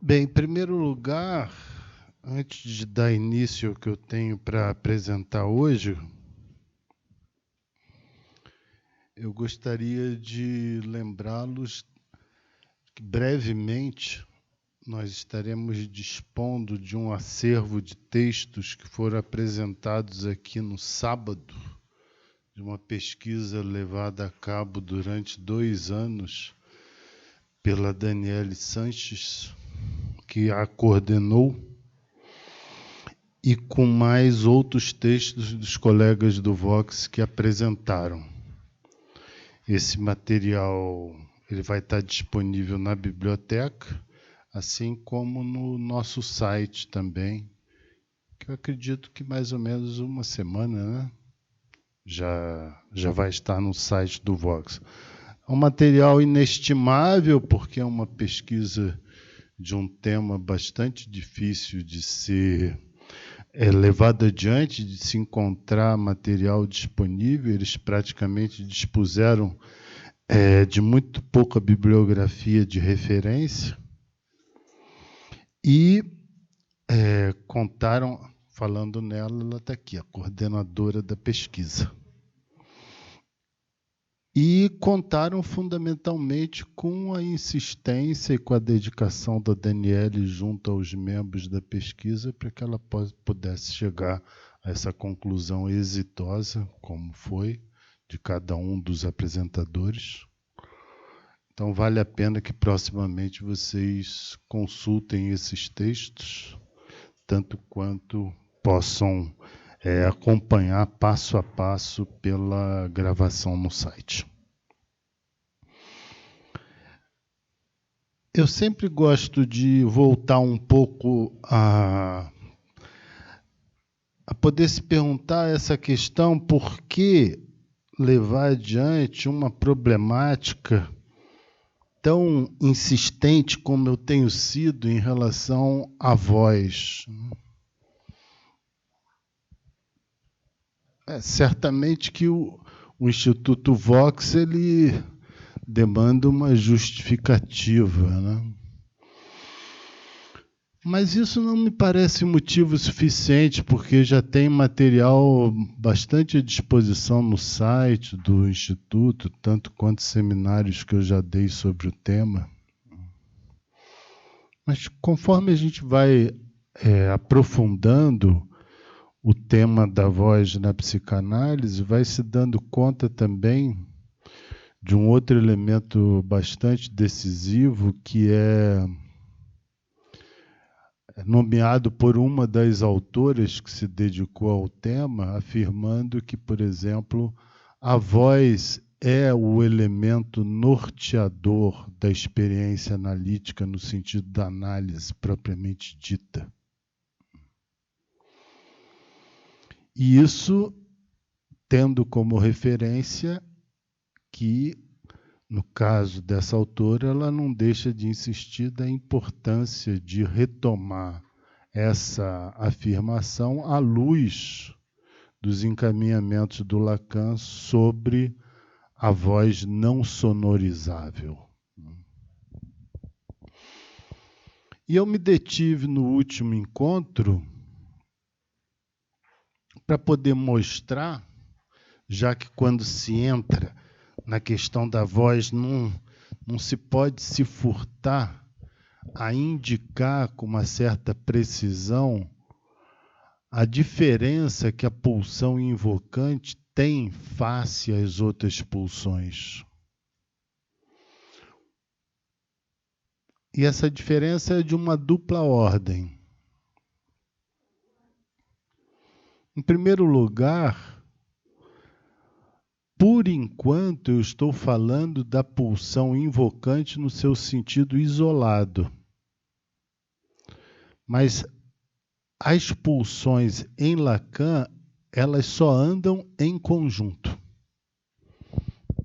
Bem, em primeiro lugar, antes de dar início ao que eu tenho para apresentar hoje, eu gostaria de lembrá-los que brevemente nós estaremos dispondo de um acervo de textos que foram apresentados aqui no sábado, de uma pesquisa levada a cabo durante 2 anos pela Daniele Sanches, que a coordenou, e com mais outros textos dos colegas do Vox que apresentaram. Esse material ele vai estar disponível na biblioteca, assim como no nosso site também, que eu acredito que mais ou menos uma semana, né? Já vai estar no site do Vox. É um material inestimável, porque é uma pesquisa de um tema bastante difícil de ser levado adiante, de se encontrar material disponível. Eles praticamente dispuseram de muito pouca bibliografia de referência e contaram, falando nela, ela está aqui, a coordenadora da pesquisa. E contaram fundamentalmente com a insistência e com a dedicação da Daniele junto aos membros da pesquisa para que ela pudesse chegar a essa conclusão exitosa, como foi, de cada um dos apresentadores. Então vale a pena que proximamente vocês consultem esses textos, tanto quanto possam acompanhar passo a passo pela gravação no site. Eu sempre gosto de voltar um pouco a poder se perguntar essa questão: por que levar adiante uma problemática tão insistente como eu tenho sido em relação à voz? Certamente que o Instituto Vox ele demanda uma justificativa, né? Mas isso não me parece motivo suficiente, porque já tem material bastante à disposição no site do Instituto, tanto quanto seminários que eu já dei sobre o tema. Mas conforme a gente vai aprofundando o tema da voz na psicanálise, vai se dando conta também de um outro elemento bastante decisivo, que é nomeado por uma das autoras que se dedicou ao tema, afirmando que, por exemplo, a voz é o elemento norteador da experiência analítica no sentido da análise propriamente dita. E isso tendo como referência que, no caso dessa autora, ela não deixa de insistir da importância de retomar essa afirmação à luz dos encaminhamentos do Lacan sobre a voz não sonorizável. E eu me detive no último encontro para poder mostrar, já que quando se entra na questão da voz, não se pode se furtar a indicar com uma certa precisão a diferença que a pulsão invocante tem face às outras pulsões. E essa diferença é de uma dupla ordem. Em primeiro lugar, por enquanto eu estou falando da pulsão invocante no seu sentido isolado. Mas as pulsões em Lacan, elas só andam em conjunto.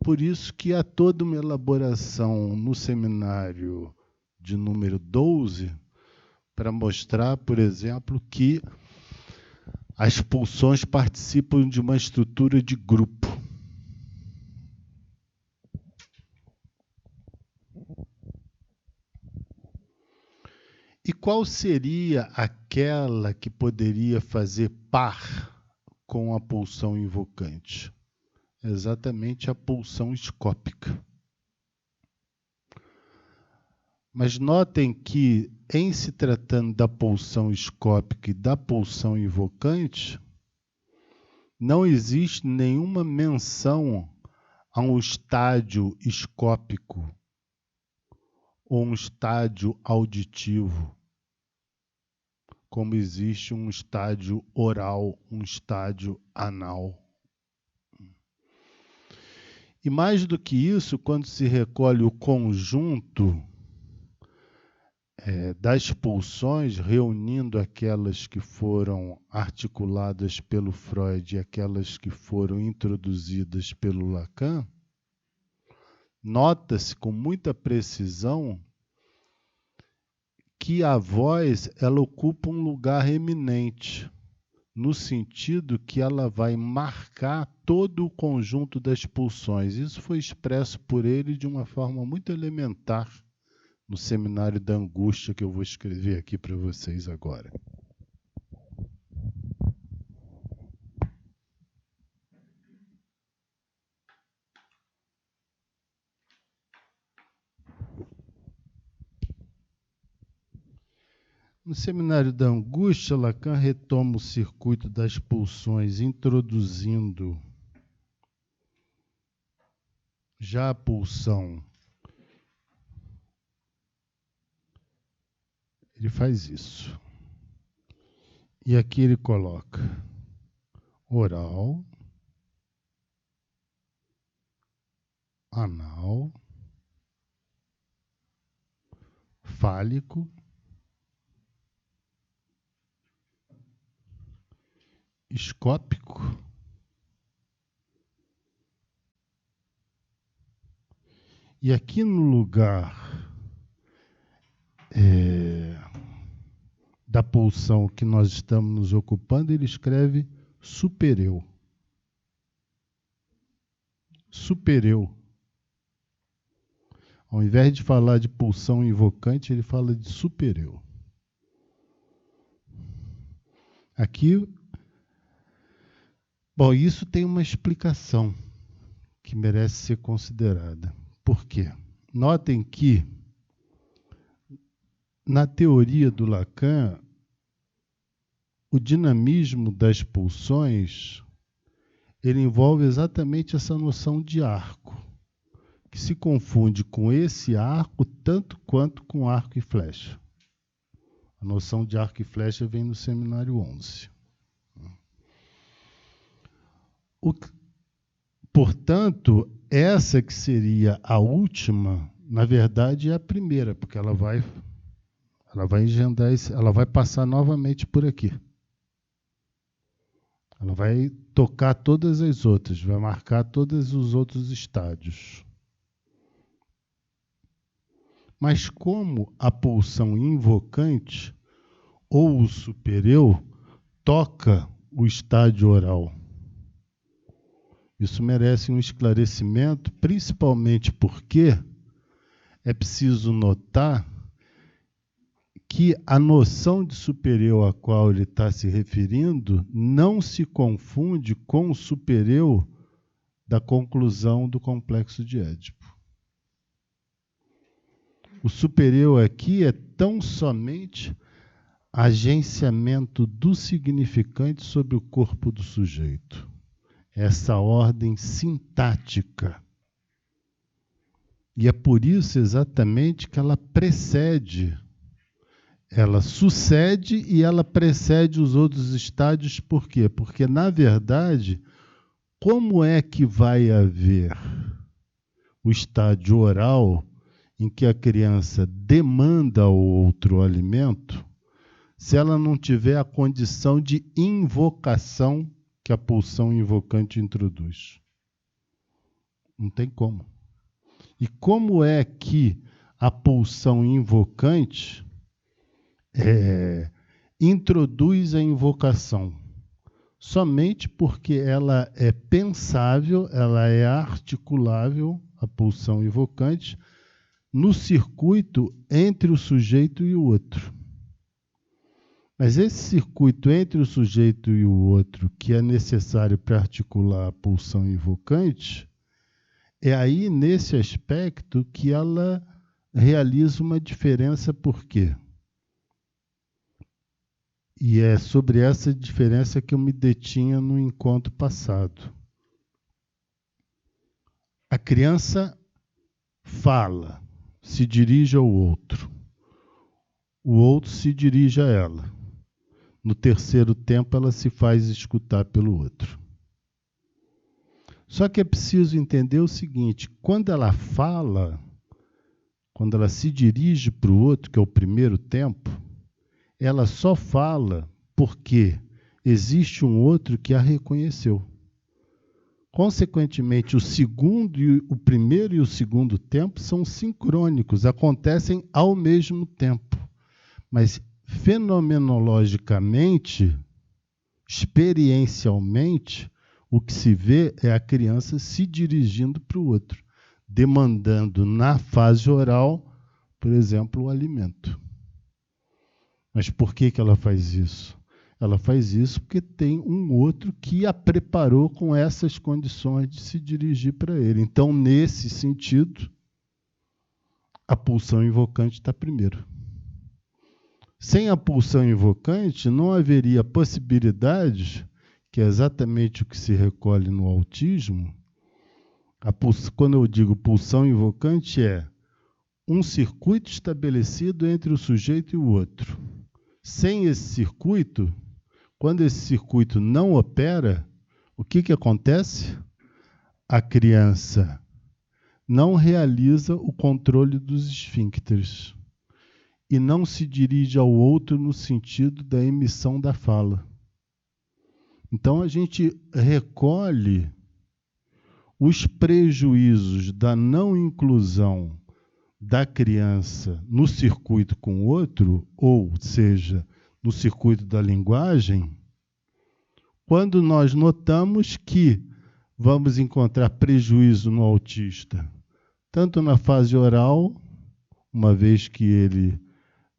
Por isso que há toda uma elaboração no seminário de número 12 para mostrar, por exemplo, que as pulsões participam de uma estrutura de grupo. E qual seria aquela que poderia fazer par com a pulsão invocante? Exatamente a pulsão escópica. Mas notem que, em se tratando da pulsão escópica e da pulsão invocante, não existe nenhuma menção a um estádio escópico ou um estádio auditivo, como existe um estádio oral, um estádio anal. E mais do que isso, quando se recolhe o conjunto das pulsões, reunindo aquelas que foram articuladas pelo Freud e aquelas que foram introduzidas pelo Lacan, nota-se com muita precisão que a voz ela ocupa um lugar eminente, no sentido que ela vai marcar todo o conjunto das pulsões. Isso foi expresso por ele de uma forma muito elementar no Seminário da Angústia, que eu vou escrever aqui para vocês agora. No Seminário da Angústia, Lacan retoma o circuito das pulsões, introduzindo já a pulsão. Ele faz isso. E aqui ele coloca oral, anal, fálico, escópico e aqui no lugar da pulsão que nós estamos nos ocupando, ele escreve supereu. Supereu. Ao invés de falar de pulsão invocante, ele fala de supereu. Aqui, bom, isso tem uma explicação que merece ser considerada. Por quê? Notem que, na teoria do Lacan, o dinamismo das pulsões, ele envolve exatamente essa noção de arco, que se confunde com esse arco tanto quanto com arco e flecha. A noção de arco e flecha vem no Seminário 11. Portanto, essa que seria a última, na verdade é a primeira, porque ela vai engendrar ela vai passar novamente por aqui. Ela vai tocar todas as outras, vai marcar todos os outros estádios. Mas como a pulsão invocante ou o supereu toca o estádio oral? Isso merece um esclarecimento, principalmente porque é preciso notar que a noção de supereu a qual ele está se referindo não se confunde com o supereu da conclusão do complexo de Édipo. O supereu aqui é tão somente agenciamento do significante sobre o corpo do sujeito. Essa ordem sintática. E é por isso exatamente que ela precede, ela sucede e ela precede os outros estádios. Por quê? Porque, na verdade, como é que vai haver o estádio oral em que a criança demanda ao outro alimento, se ela não tiver a condição de invocação que a pulsão invocante introduz? Não tem como. E como é que a pulsão invocante introduz a invocação? Somente porque ela é pensável, ela é articulável, a pulsão invocante, no circuito entre o sujeito e o outro. Mas esse circuito entre o sujeito e o outro, que é necessário para articular a pulsão invocante, é aí, nesse aspecto, que ela realiza uma diferença. Por quê? E é sobre essa diferença que eu me detinha no encontro passado. A criança fala, se dirige ao outro. O outro se dirige a ela. No terceiro tempo, ela se faz escutar pelo outro. Só que é preciso entender o seguinte: quando ela fala, quando ela se dirige para o outro, que é o primeiro tempo, ela só fala porque existe um outro que a reconheceu. Consequentemente, o primeiro e o segundo tempo são sincrônicos, acontecem ao mesmo tempo. Mas fenomenologicamente, experiencialmente, o que se vê é a criança se dirigindo para o outro, demandando na fase oral, por exemplo, o alimento. Mas por que ela faz isso? Ela faz isso porque tem um outro que a preparou com essas condições de se dirigir para ele. Então, nesse sentido, a pulsão invocante está primeiro. Sem a pulsão invocante, não haveria possibilidade, que é exatamente o que se recolhe no autismo. Quando eu digo pulsão invocante, é um circuito estabelecido entre o sujeito e o outro. Sem esse circuito, quando esse circuito não opera, o que acontece? A criança não realiza o controle dos esfíncteres e não se dirige ao outro no sentido da emissão da fala. Então, a gente recolhe os prejuízos da não inclusão da criança no circuito com o outro, ou seja, no circuito da linguagem, quando nós notamos que vamos encontrar prejuízo no autista, tanto na fase oral, uma vez que ele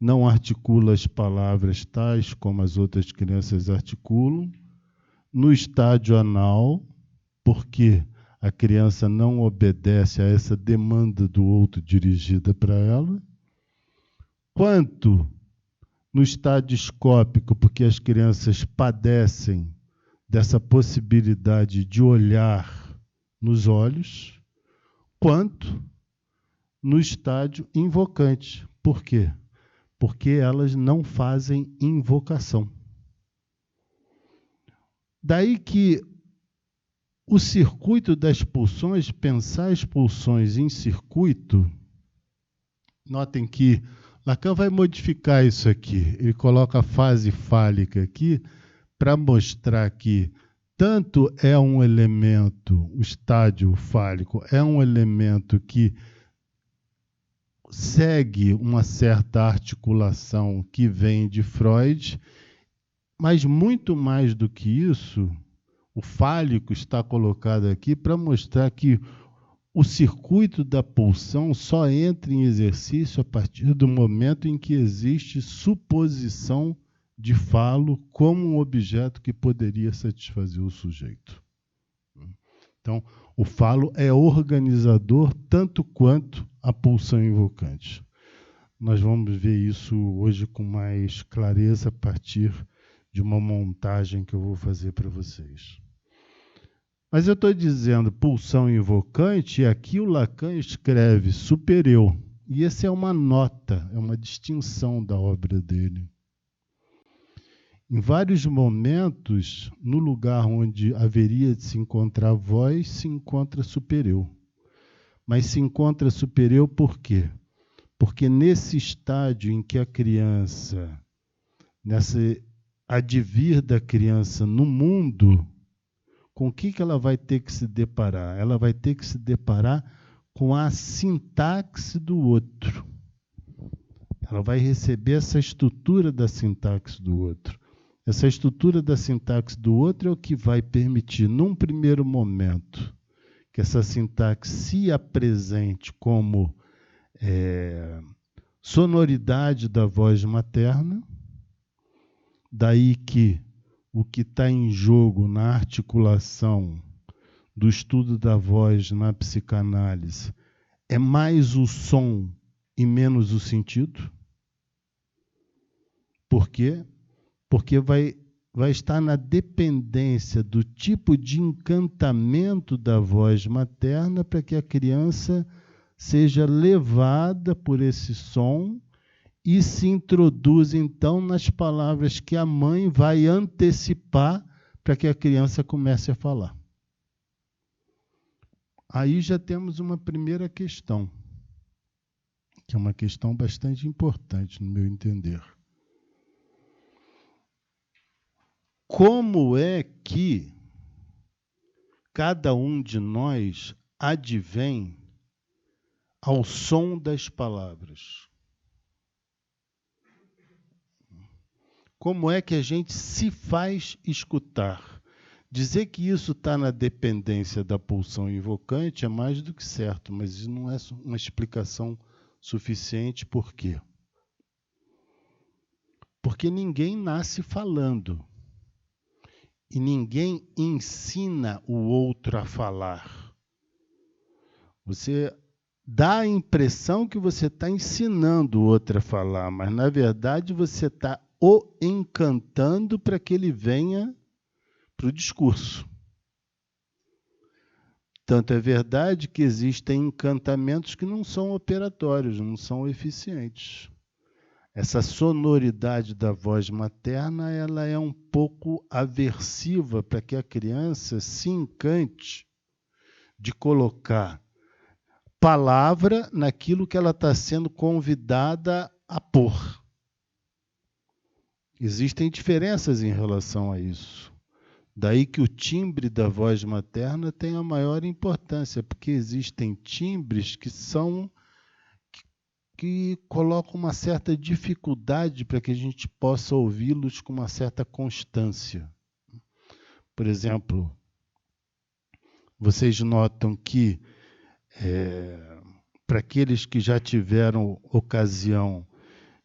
não articula as palavras tais como as outras crianças articulam, no estádio anal, porque a criança não obedece a essa demanda do outro dirigida para ela, quanto no estádio escópico, porque as crianças padecem dessa possibilidade de olhar nos olhos, quanto no estádio invocante. Por quê? Porque elas não fazem invocação. Daí que o circuito das pulsões, pensar as pulsões em circuito, notem que Lacan vai modificar isso aqui. Ele coloca a fase fálica aqui para mostrar que tanto é um elemento, o estádio fálico é um elemento que segue uma certa articulação que vem de Freud, mas muito mais do que isso, o fálico está colocado aqui para mostrar que o circuito da pulsão só entra em exercício a partir do momento em que existe suposição de falo como um objeto que poderia satisfazer o sujeito. Então, o falo é organizador tanto quanto a pulsão invocante. Nós vamos ver isso hoje com mais clareza a partir de uma montagem que eu vou fazer para vocês. Mas eu estou dizendo pulsão invocante, e aqui o Lacan escreve superior. E essa é uma nota, é uma distinção da obra dele. Em vários momentos, no lugar onde haveria de se encontrar voz, se encontra superior. Mas se encontra superior por quê? Porque nesse estádio em que a criança, nesse advir da criança no mundo, com o que ela vai ter que se deparar? Ela vai ter que se deparar com a sintaxe do outro. Ela vai receber essa estrutura da sintaxe do outro. Essa estrutura da sintaxe do outro é o que vai permitir, num primeiro momento, que essa sintaxe se apresente como sonoridade da voz materna, Daí que o que está em jogo na articulação do estudo da voz na psicanálise é mais o som e menos o sentido? Por quê? Porque vai estar na dependência do tipo de encantamento da voz materna para que a criança seja levada por esse som e se introduza, então, nas palavras que a mãe vai antecipar para que a criança comece a falar. Aí já temos uma primeira questão, que é uma questão bastante importante, no meu entender. Como é que cada um de nós advém ao som das palavras? Como é que a gente se faz escutar? Dizer que isso está na dependência da pulsão invocante é mais do que certo, mas isso não é uma explicação suficiente. Por quê? Porque ninguém nasce falando. E ninguém ensina o outro a falar. Você dá a impressão que você está ensinando o outro a falar, mas, na verdade, você está o encantando para que ele venha para o discurso. Tanto é verdade que existem encantamentos que não são operatórios, não são eficientes. Essa sonoridade da voz materna, ela é um pouco aversiva para que a criança se encante de colocar palavra naquilo que ela está sendo convidada a pôr. Existem diferenças em relação a isso. Daí que o timbre da voz materna tem a maior importância, porque existem timbres que colocam uma certa dificuldade para que a gente possa ouvi-los com uma certa constância. Por exemplo, vocês notam que, para aqueles que já tiveram ocasião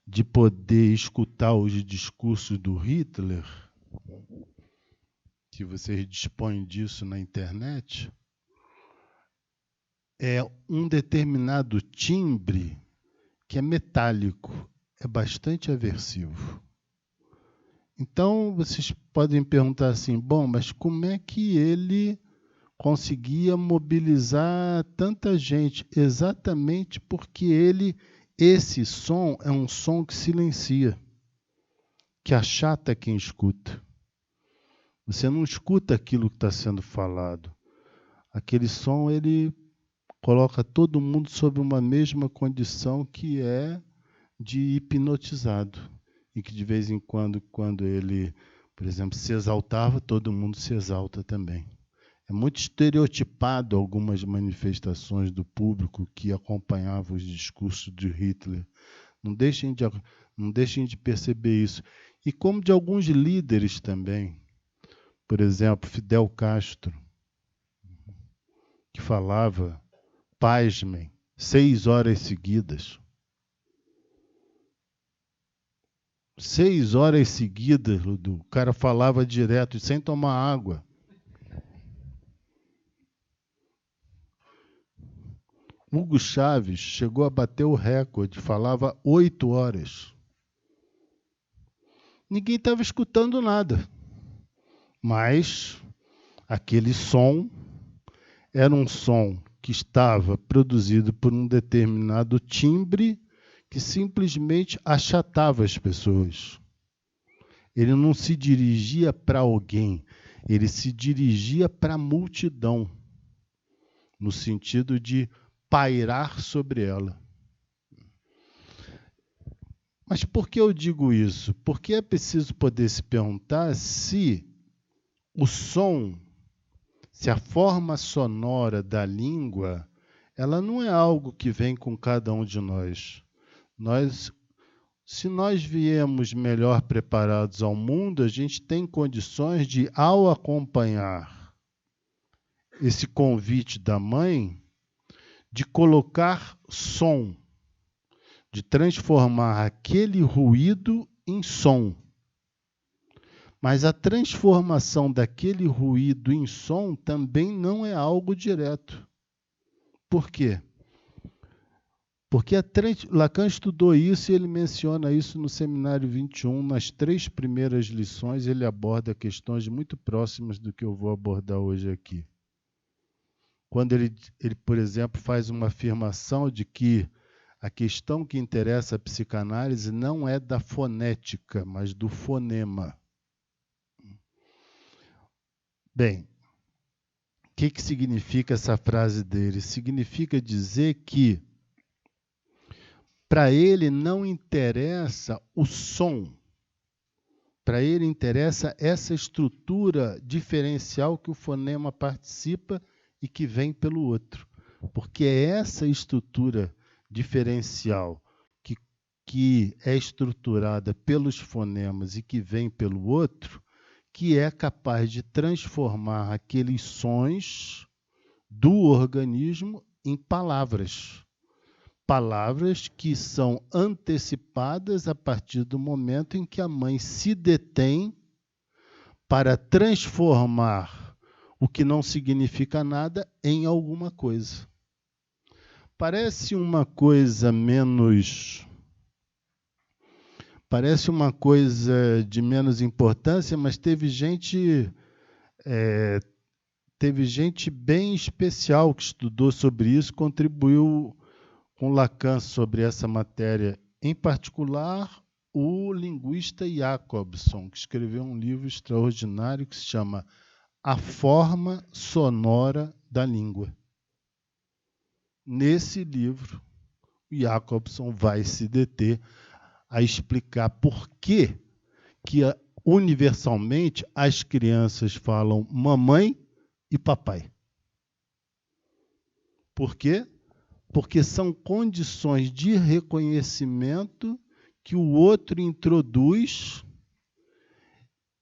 de poder escutar os discursos do Hitler, que vocês dispõem disso na internet, é um determinado timbre que é metálico, é bastante aversivo. Então, vocês podem perguntar assim, bom, mas como é que ele conseguia mobilizar tanta gente? Exatamente porque esse som é um som que silencia, que achata quem escuta. Você não escuta aquilo que está sendo falado. Aquele som, ele coloca todo mundo sob uma mesma condição, que é de hipnotizado. E que de vez em quando ele, por exemplo, se exaltava, todo mundo se exalta também. É muito estereotipado algumas manifestações do público que acompanhavam os discursos de Hitler. Não deixem de perceber isso. E como de alguns líderes também. Por exemplo, Fidel Castro, que falava, pasmem, 6 horas seguidas. 6 horas seguidas, Ludu. O cara falava direto, sem tomar água. Hugo Chávez chegou a bater o recorde, falava 8 horas. Ninguém estava escutando nada. Mas aquele som era um som que estava produzido por um determinado timbre que simplesmente achatava as pessoas. Ele não se dirigia para alguém, ele se dirigia para a multidão, no sentido de pairar sobre ela. Mas por que eu digo isso? Porque é preciso poder se perguntar se o som, se a forma sonora da língua, ela não é algo que vem com cada um de nós. Se nós viemos melhor preparados ao mundo, a gente tem condições de, ao acompanhar esse convite da mãe, de colocar som, de transformar aquele ruído em som. Mas a transformação daquele ruído em som também não é algo direto. Por quê? Porque Lacan estudou isso e ele menciona isso no Seminário 21. Nas 3 primeiras lições, ele aborda questões muito próximas do que eu vou abordar hoje aqui. Quando ele, por exemplo, faz uma afirmação de que a questão que interessa a psicanálise não é da fonética, mas do fonema. Bem, o que significa essa frase dele? Significa dizer que para ele não interessa o som, para ele interessa essa estrutura diferencial que o fonema participa e que vem pelo outro. Porque é essa estrutura diferencial que é estruturada pelos fonemas e que vem pelo outro, que é capaz de transformar aqueles sons do organismo em palavras. Palavras que são antecipadas a partir do momento em que a mãe se detém para transformar o que não significa nada em alguma coisa. Parece uma coisa de menos importância, mas teve gente bem especial que estudou sobre isso, contribuiu com Lacan sobre essa matéria, em particular o linguista Jacobson, que escreveu um livro extraordinário que se chama A Forma Sonora da Língua. Nesse livro, Jacobson vai se deter a explicar por que universalmente as crianças falam mamãe e papai. Por quê? Porque são condições de reconhecimento que o outro introduz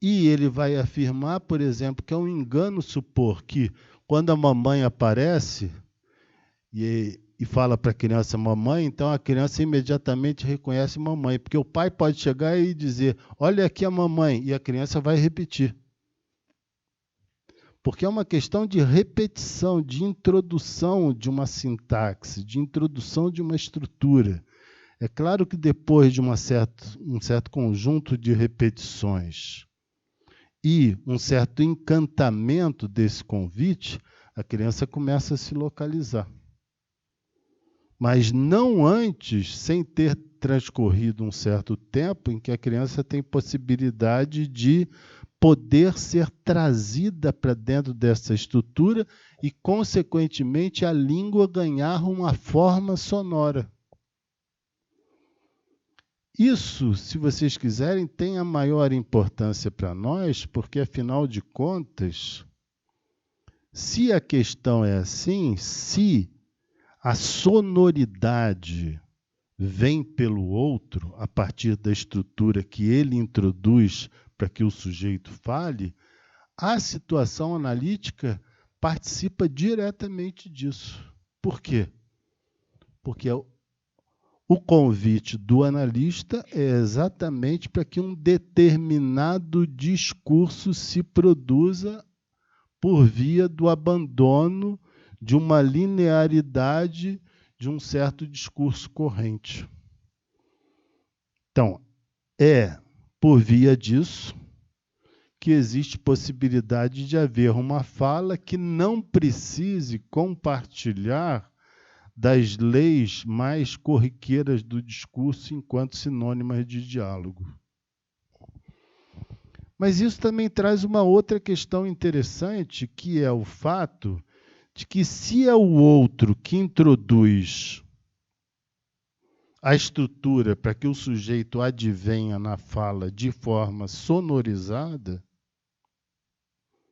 e ele vai afirmar, por exemplo, que é um engano supor que quando a mamãe aparece e fala para a criança mamãe, então a criança imediatamente reconhece mamãe, porque o pai pode chegar e dizer, olha aqui a mamãe, e a criança vai repetir. Porque é uma questão de repetição, de introdução de uma sintaxe, de introdução de uma estrutura. É claro que depois de um certo conjunto de repetições e um certo encantamento desse convite, a criança começa a se localizar. Mas não antes, sem ter transcorrido um certo tempo em que a criança tem possibilidade de poder ser trazida para dentro dessa estrutura e, consequentemente, a língua ganhar uma forma sonora. Isso, se vocês quiserem, tem a maior importância para nós, porque, afinal de contas, se a questão é assim, se a sonoridade vem pelo outro, a partir da estrutura que ele introduz para que o sujeito fale, a situação analítica participa diretamente disso. Por quê? Porque o convite do analista é exatamente para que um determinado discurso se produza por via do abandono de uma linearidade de um certo discurso corrente. Então, é por via disso que existe possibilidade de haver uma fala que não precise compartilhar das leis mais corriqueiras do discurso enquanto sinônimas de diálogo. Mas isso também traz uma outra questão interessante, que é o fato de que se é o outro que introduz a estrutura para que o sujeito advenha na fala de forma sonorizada,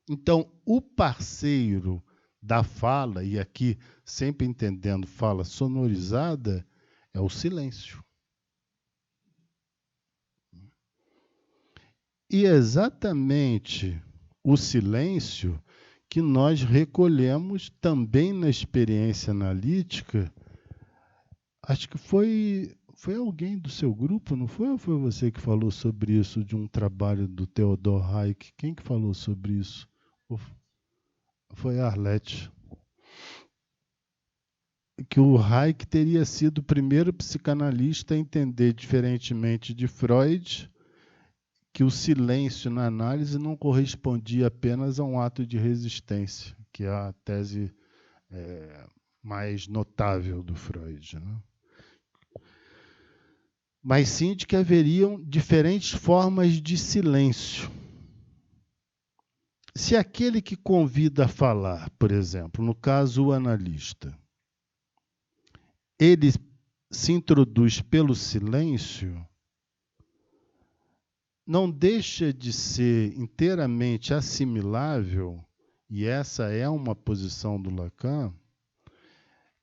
então o parceiro da fala, e aqui sempre entendendo fala sonorizada, é o silêncio. E é exatamente o silêncio que nós recolhemos também na experiência analítica. Acho que foi Foi alguém do seu grupo, não foi? Ou foi você que falou sobre isso, de um trabalho do Theodor Hayek? Quem que falou sobre isso? Foi a Arlete. Que o Hayek teria sido o primeiro psicanalista a entender, diferentemente de Freud, que o silêncio na análise não correspondia apenas a um ato de resistência, que é a tese mais notável do Freud, né? Mas sim de que haveriam diferentes formas de silêncio. Se aquele que convida a falar, por exemplo, no caso o analista, ele se introduz pelo silêncio, não deixa de ser inteiramente assimilável, e essa é uma posição do Lacan,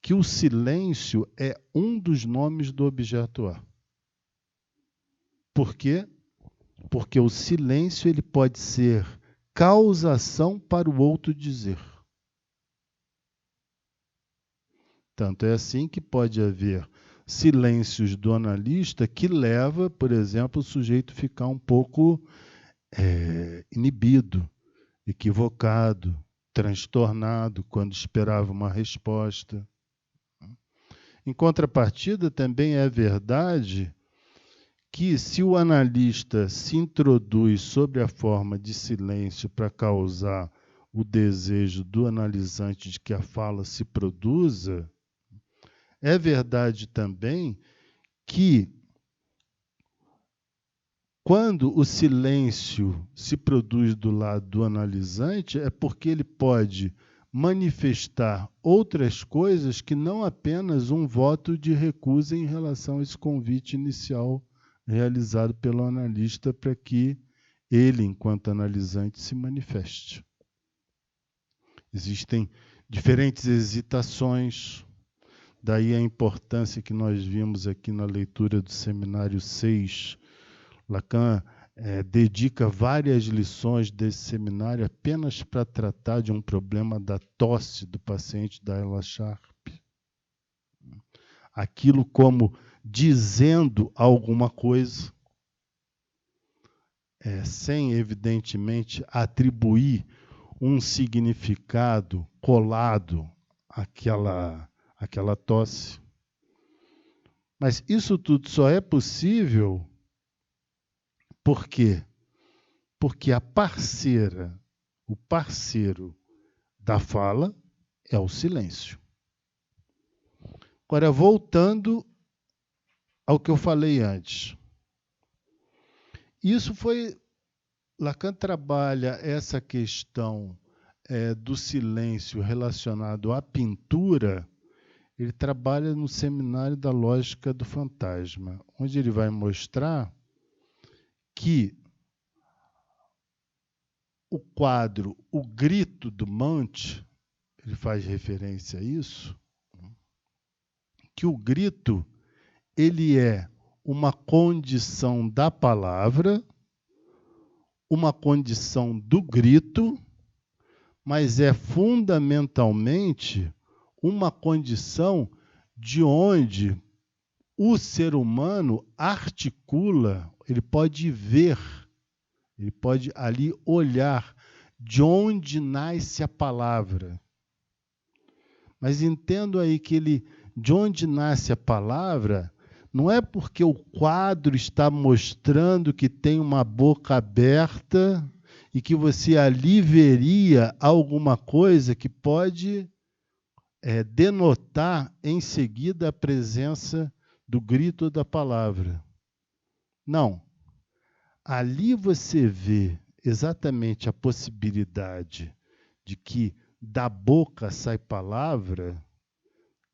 que o silêncio é um dos nomes do objeto A. Por quê? Porque o silêncio ele pode ser causação para o outro dizer. Tanto é assim que pode haver silêncios do analista que leva, por exemplo, o sujeito a ficar um pouco inibido, equivocado, transtornado quando esperava uma resposta. Em contrapartida, também é verdade que se o analista se introduz sob a forma de silêncio para causar o desejo do analisante de que a fala se produza, é verdade também que quando o silêncio se produz do lado do analisante, é porque ele pode manifestar outras coisas que não apenas um voto de recusa em relação a esse convite inicial realizado pelo analista para que ele, enquanto analisante, se manifeste. Existem diferentes hesitações, daí a importância que nós vimos aqui na leitura do Seminário 6. Lacan dedica várias lições desse seminário apenas para tratar de um problema da tosse do paciente da Ella Sharp. Aquilo como dizendo alguma coisa, sem, evidentemente, atribuir um significado colado àquela tosse. Mas isso tudo só é possível por quê? Porque a parceira, o parceiro da fala é o silêncio. Agora, voltando ao que eu falei antes. Lacan trabalha essa questão do silêncio relacionado à pintura, ele trabalha no Seminário da Lógica do Fantasma, onde ele vai mostrar que o quadro O Grito do Monte, ele faz referência a isso, que o grito ele é uma condição da palavra, uma condição do grito, mas é fundamentalmente uma condição de onde o ser humano articula, ele pode ver, ele pode ali olhar de onde nasce a palavra. Mas entendo aí que de onde nasce a palavra, não é porque o quadro está mostrando que tem uma boca aberta e que você ali veria alguma coisa que pode denotar em seguida a presença do grito da palavra. Não. Ali você vê exatamente a possibilidade de que da boca sai palavra,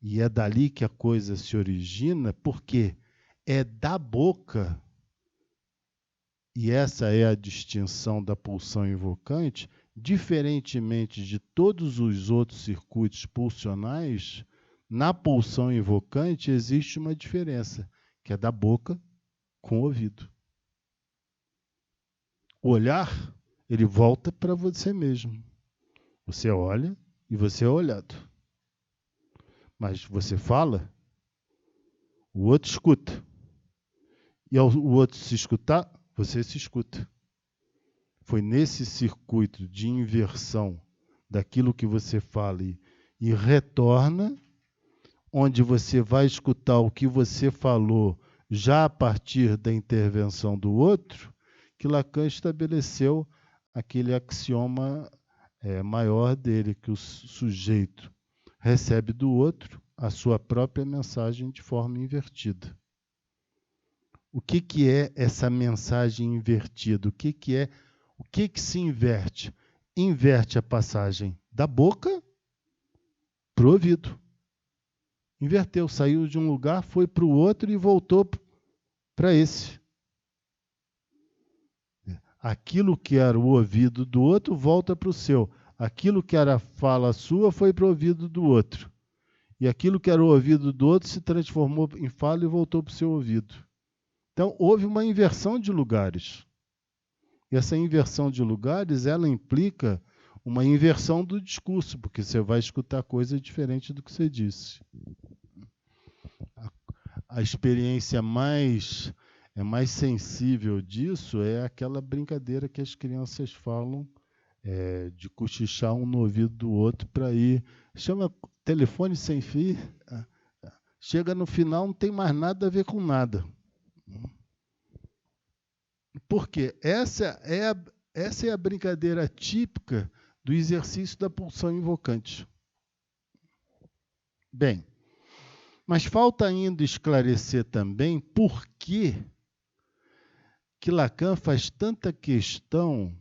e é dali que a coisa se origina, porque é da boca, e essa é a distinção da pulsão invocante, diferentemente de todos os outros circuitos pulsionais, na pulsão invocante existe uma diferença, que é da boca com o ouvido. O olhar, ele volta para você mesmo. Você olha e você é olhado. Mas você fala, o outro escuta. e o outro se escutar, você se escuta. Foi nesse circuito de inversão daquilo que você fala e retorna, onde você vai escutar o que você falou já a partir da intervenção do outro, que Lacan estabeleceu aquele axioma maior dele, que o sujeito recebe do outro a sua própria mensagem de forma invertida. O que é essa mensagem invertida? O que se inverte? Inverte a passagem da boca para o ouvido. Inverteu, saiu de um lugar, foi para o outro e voltou para esse. Aquilo que era o ouvido do outro volta para o seu. Aquilo que era a fala sua foi para o ouvido do outro. E aquilo que era o ouvido do outro se transformou em fala e voltou para o seu ouvido. Então, houve uma inversão de lugares. E essa inversão de lugares, ela implica uma inversão do discurso, porque você vai escutar coisa diferente do que você disse. A experiência mais sensível disso é aquela brincadeira que as crianças falam de cochichar um no ouvido do outro para ir. Chama telefone sem fio. Chega no final, não tem mais nada a ver com nada. Porque essa é a brincadeira típica do exercício da pulsão invocante. Bem, mas falta ainda esclarecer também por que Lacan faz tanta questão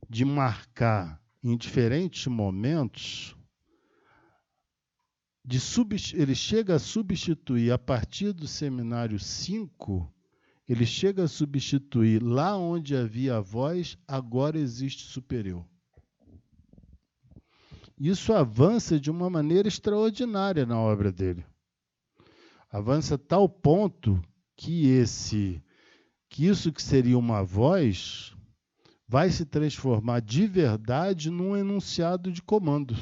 de marcar em diferentes momentos, ele chega a substituir, a partir do seminário 5, ele chega a substituir lá onde havia a voz, agora existe superior. Isso avança de uma maneira extraordinária na obra dele. Avança a tal ponto que isso que seria uma voz vai se transformar de verdade num enunciado de comando.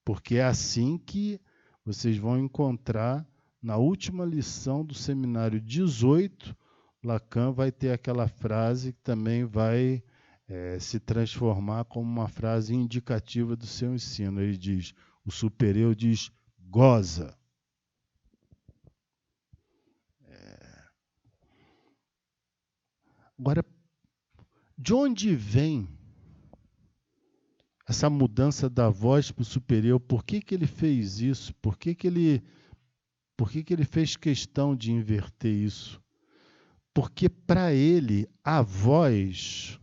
Porque é assim que vocês vão encontrar na última lição do seminário 18, Lacan vai ter aquela frase que também vai se transformar como uma frase indicativa do seu ensino. Ele diz, o superior diz, goza. Agora, de onde vem essa mudança da voz para o superior? Por que ele fez isso? Por que ele fez questão de inverter isso? Porque para ele a voz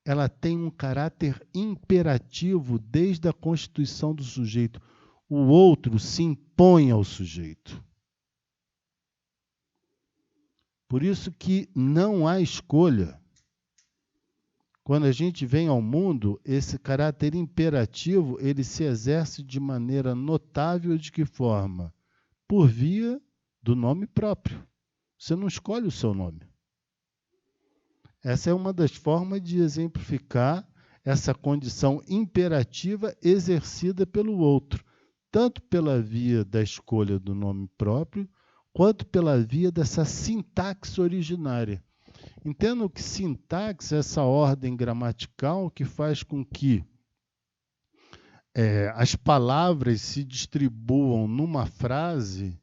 ela tem um caráter imperativo desde a constituição do sujeito. O outro se impõe ao sujeito. Por isso que não há escolha. Quando a gente vem ao mundo, esse caráter imperativo ele se exerce de maneira notável. De que forma? Por via do nome próprio. Você não escolhe o seu nome. Essa é uma das formas de exemplificar essa condição imperativa exercida pelo outro, tanto pela via da escolha do nome próprio, quanto pela via dessa sintaxe originária. Entendam que sintaxe é essa ordem gramatical que faz com que as palavras se distribuam numa frase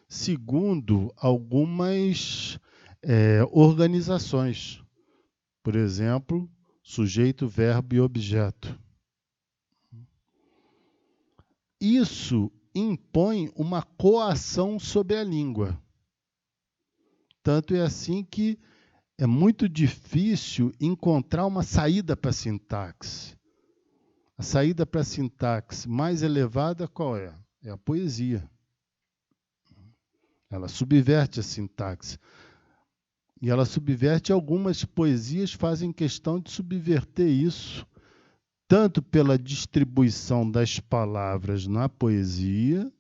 segundo algumas organizações. Por exemplo, sujeito, verbo e objeto. Isso impõe uma coação sobre a língua. Tanto é assim que é muito difícil encontrar uma saída para a sintaxe. A saída para a sintaxe mais elevada qual é? É a poesia. Ela subverte a sintaxe. E ela subverte, algumas poesias fazem questão de subverter isso, tanto pela distribuição das palavras na poesia,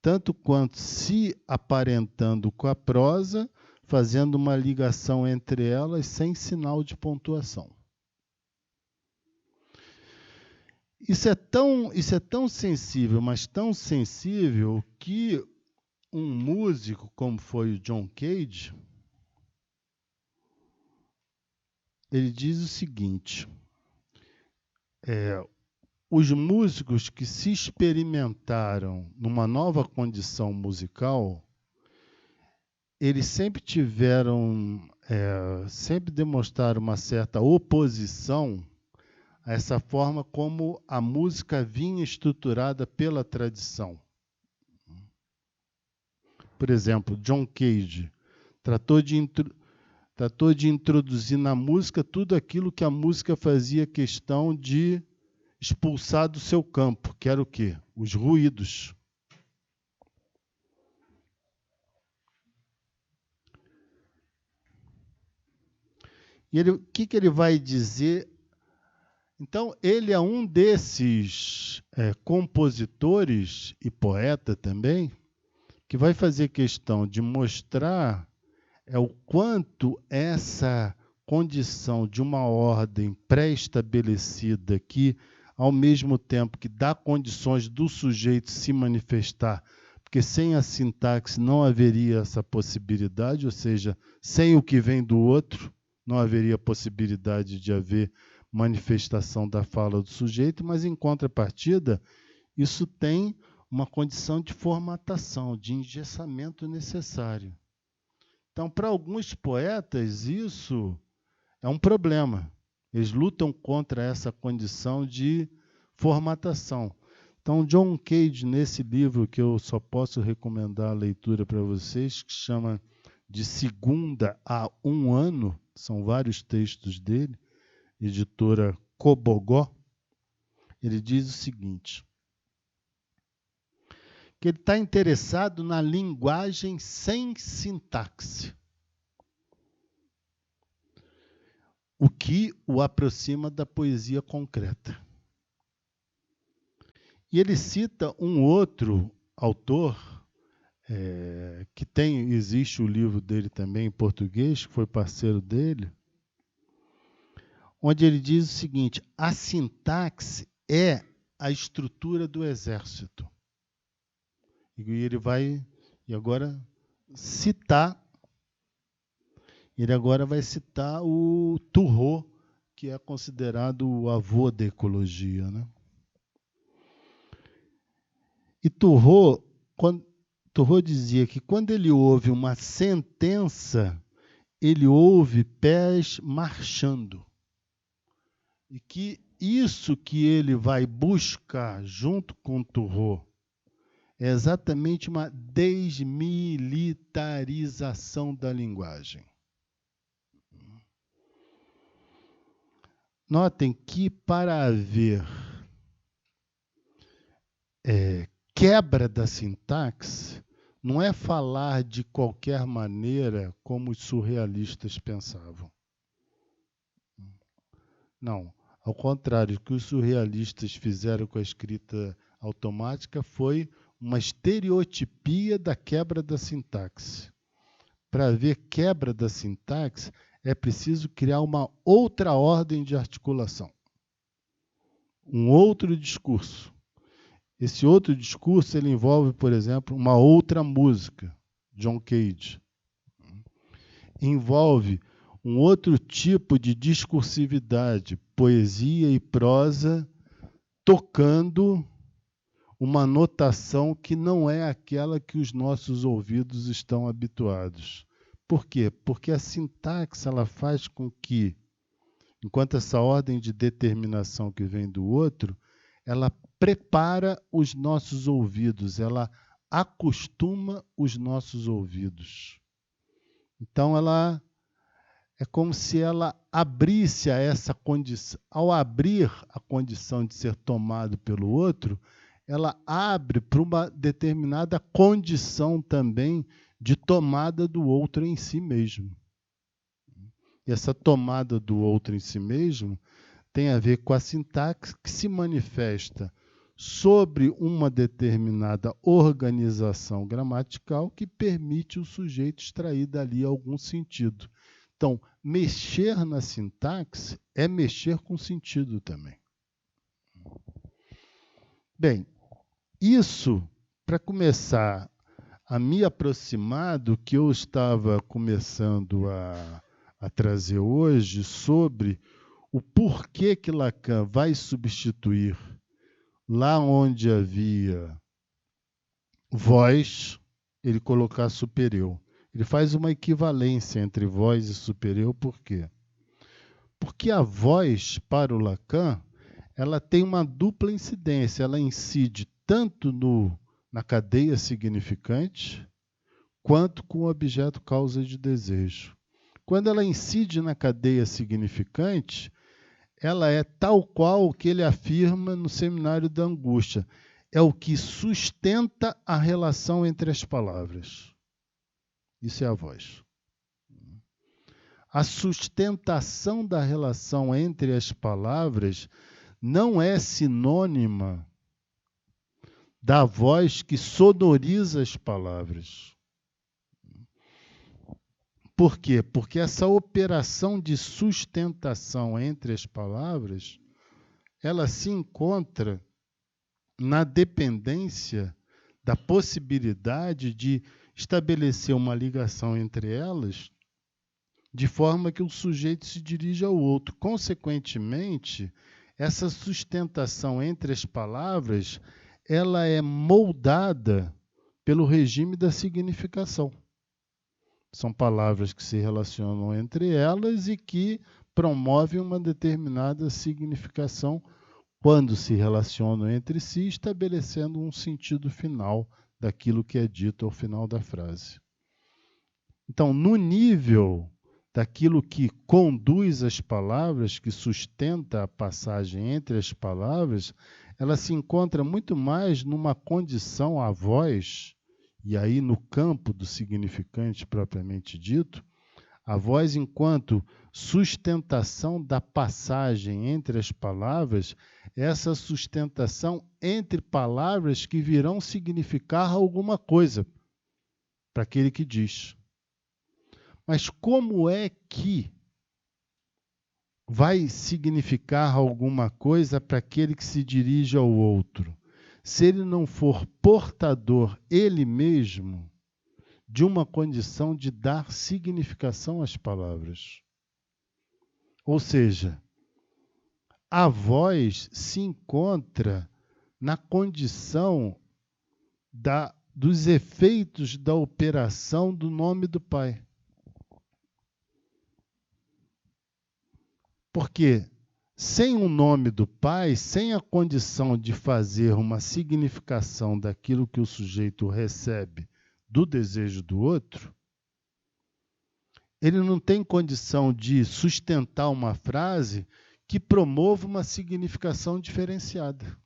tanto quanto se aparentando com a prosa, fazendo uma ligação entre elas sem sinal de pontuação. Isso é tão sensível, mas tão sensível que um músico como foi o John Cage, ele diz o seguinte: os músicos que se experimentaram numa nova condição musical, eles sempre sempre demonstraram uma certa oposição a essa forma como a música vinha estruturada pela tradição. Por exemplo, John Cage tratou de introduzir na música tudo aquilo que a música fazia questão de expulsar do seu campo, que era o quê? Os ruídos. E o que ele vai dizer? Então, ele é um desses compositores e poeta também, que vai fazer questão de mostrar o quanto essa condição de uma ordem pré-estabelecida que, ao mesmo tempo que dá condições do sujeito se manifestar, porque sem a sintaxe não haveria essa possibilidade, ou seja, sem o que vem do outro, não haveria possibilidade de haver manifestação da fala do sujeito, mas, em contrapartida, isso tem uma condição de formatação, de engessamento necessário. Então, para alguns poetas, isso é um problema. Eles lutam contra essa condição de formatação. Então, John Cage, nesse livro que eu só posso recomendar a leitura para vocês, que chama De Segunda a Um Ano, são vários textos dele, editora Cobogó, ele diz o seguinte: que ele está interessado na linguagem sem sintaxe, o que o aproxima da poesia concreta. E ele cita um outro autor, que existe o livro dele também em português, que foi parceiro dele, onde ele diz o seguinte: a sintaxe é a estrutura do exército. E ele vai citar o Thoreau, que é considerado o avô da ecologia, né? E Thoreau dizia que quando ele ouve uma sentença, ele ouve pés marchando. E que isso que ele vai buscar junto com Thoreau é exatamente uma desmilitarização da linguagem. Notem que para haver quebra da sintaxe, não é falar de qualquer maneira como os surrealistas pensavam. Não, ao contrário, o que os surrealistas fizeram com a escrita automática foi uma estereotipia da quebra da sintaxe. Para haver quebra da sintaxe, é preciso criar uma outra ordem de articulação, um outro discurso. Esse outro discurso ele envolve, por exemplo, uma outra música, John Cage. Envolve um outro tipo de discursividade, poesia e prosa, tocando uma notação que não é aquela que os nossos ouvidos estão habituados. Por quê? Porque a sintaxe ela faz com que, enquanto essa ordem de determinação que vem do outro, ela prepara os nossos ouvidos, ela acostuma os nossos ouvidos. Então, ela é como se ela abrisse a essa condição. Ao abrir a condição de ser tomado pelo outro, ela abre para uma determinada condição também de tomada do outro em si mesmo. E essa tomada do outro em si mesmo tem a ver com a sintaxe que se manifesta sobre uma determinada organização gramatical que permite o sujeito extrair dali algum sentido. Então, mexer na sintaxe é mexer com sentido também. Bem, isso, para começar a me aproximar do que eu estava começando a trazer hoje sobre o porquê que Lacan vai substituir lá onde havia voz, ele colocar superior. Ele faz uma equivalência entre voz e superior, por quê? Porque a voz, para o Lacan, ela tem uma dupla incidência. Ela incide tanto na cadeia significante, quanto com o objeto causa de desejo. Quando ela incide na cadeia significante, ela é tal qual o que ele afirma no Seminário da Angústia. É o que sustenta a relação entre as palavras. Isso é a voz. A sustentação da relação entre as palavras não é sinônima da voz que sonoriza as palavras. Por quê? Porque essa operação de sustentação entre as palavras, ela se encontra na dependência da possibilidade de estabelecer uma ligação entre elas de forma que o sujeito se dirija ao outro. Consequentemente, essa sustentação entre as palavras, ela é moldada pelo regime da significação. São palavras que se relacionam entre elas e que promovem uma determinada significação quando se relacionam entre si, estabelecendo um sentido final daquilo que é dito ao final da frase. Então, no nível daquilo que conduz as palavras, que sustenta a passagem entre as palavras, ela se encontra muito mais numa condição, a voz, e aí no campo do significante propriamente dito, a voz enquanto sustentação da passagem entre as palavras, essa sustentação entre palavras que virão significar alguma coisa para aquele que diz. Mas como é que vai significar alguma coisa para aquele que se dirige ao outro? Se ele não for portador, ele mesmo, de uma condição de dar significação às palavras. Ou seja, a voz se encontra na condição dos efeitos da operação do nome do Pai. Porque sem o nome do Pai, sem a condição de fazer uma significação daquilo que o sujeito recebe do desejo do outro, ele não tem condição de sustentar uma frase que promova uma significação diferenciada.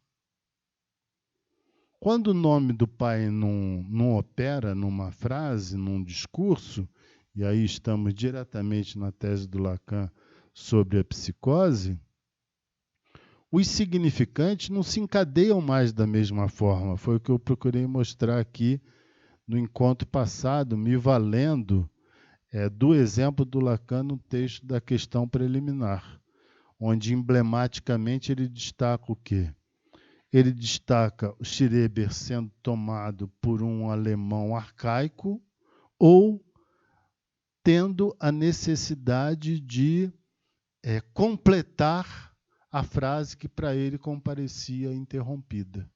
Quando o nome do Pai não opera numa frase, num discurso, e aí estamos diretamente na tese do Lacan sobre a psicose, os significantes não se encadeiam mais da mesma forma. Foi o que eu procurei mostrar aqui no encontro passado, me valendo do exemplo do Lacan no texto da questão preliminar, onde emblematicamente ele destaca o quê? Ele destaca o Schreber sendo tomado por um alemão arcaico ou tendo a necessidade de completar a frase que para ele comparecia interrompida.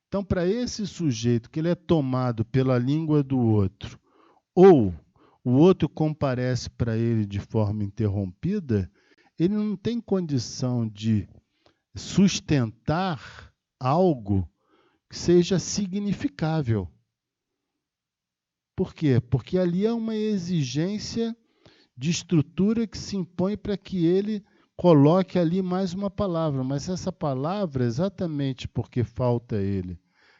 Então, para esse sujeito que ele é tomado pela língua do outro, ou o outro comparece para ele de forma interrompida, ele não tem condição de sustentar algo que seja significável. Por quê? Porque ali é uma exigência de estrutura que se impõe para que ele coloque ali mais uma palavra. Mas essa palavra, exatamente porque falta a ele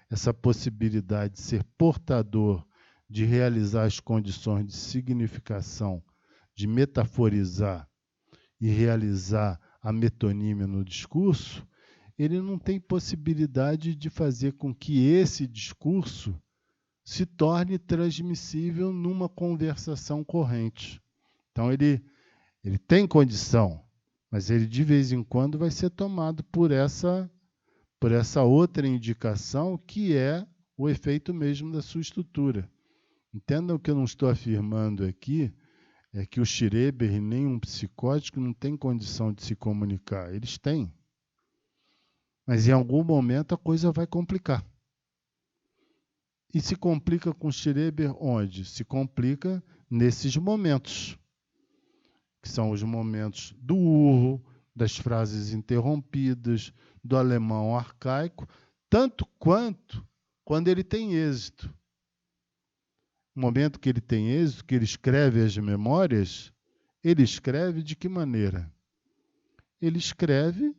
essa possibilidade de ser portador, de realizar as condições de significação, de metaforizar e realizar a metonímia no discurso, ele não tem possibilidade de fazer com que esse discurso se torne transmissível numa conversação corrente. Então, ele tem condição, mas ele de vez em quando vai ser tomado por essa outra indicação, que é o efeito mesmo da sua estrutura. Entendam que eu não estou afirmando aqui é que o Schreber e nem um psicótico não tem condição de se comunicar. Eles têm. Mas em algum momento a coisa vai complicar. E se complica com o Schreber onde? Se complica nesses momentos, que são os momentos do urro, das frases interrompidas, do alemão arcaico, tanto quanto quando ele tem êxito. No momento que ele tem êxito, que ele escreve as memórias, ele escreve de que maneira? Ele escreve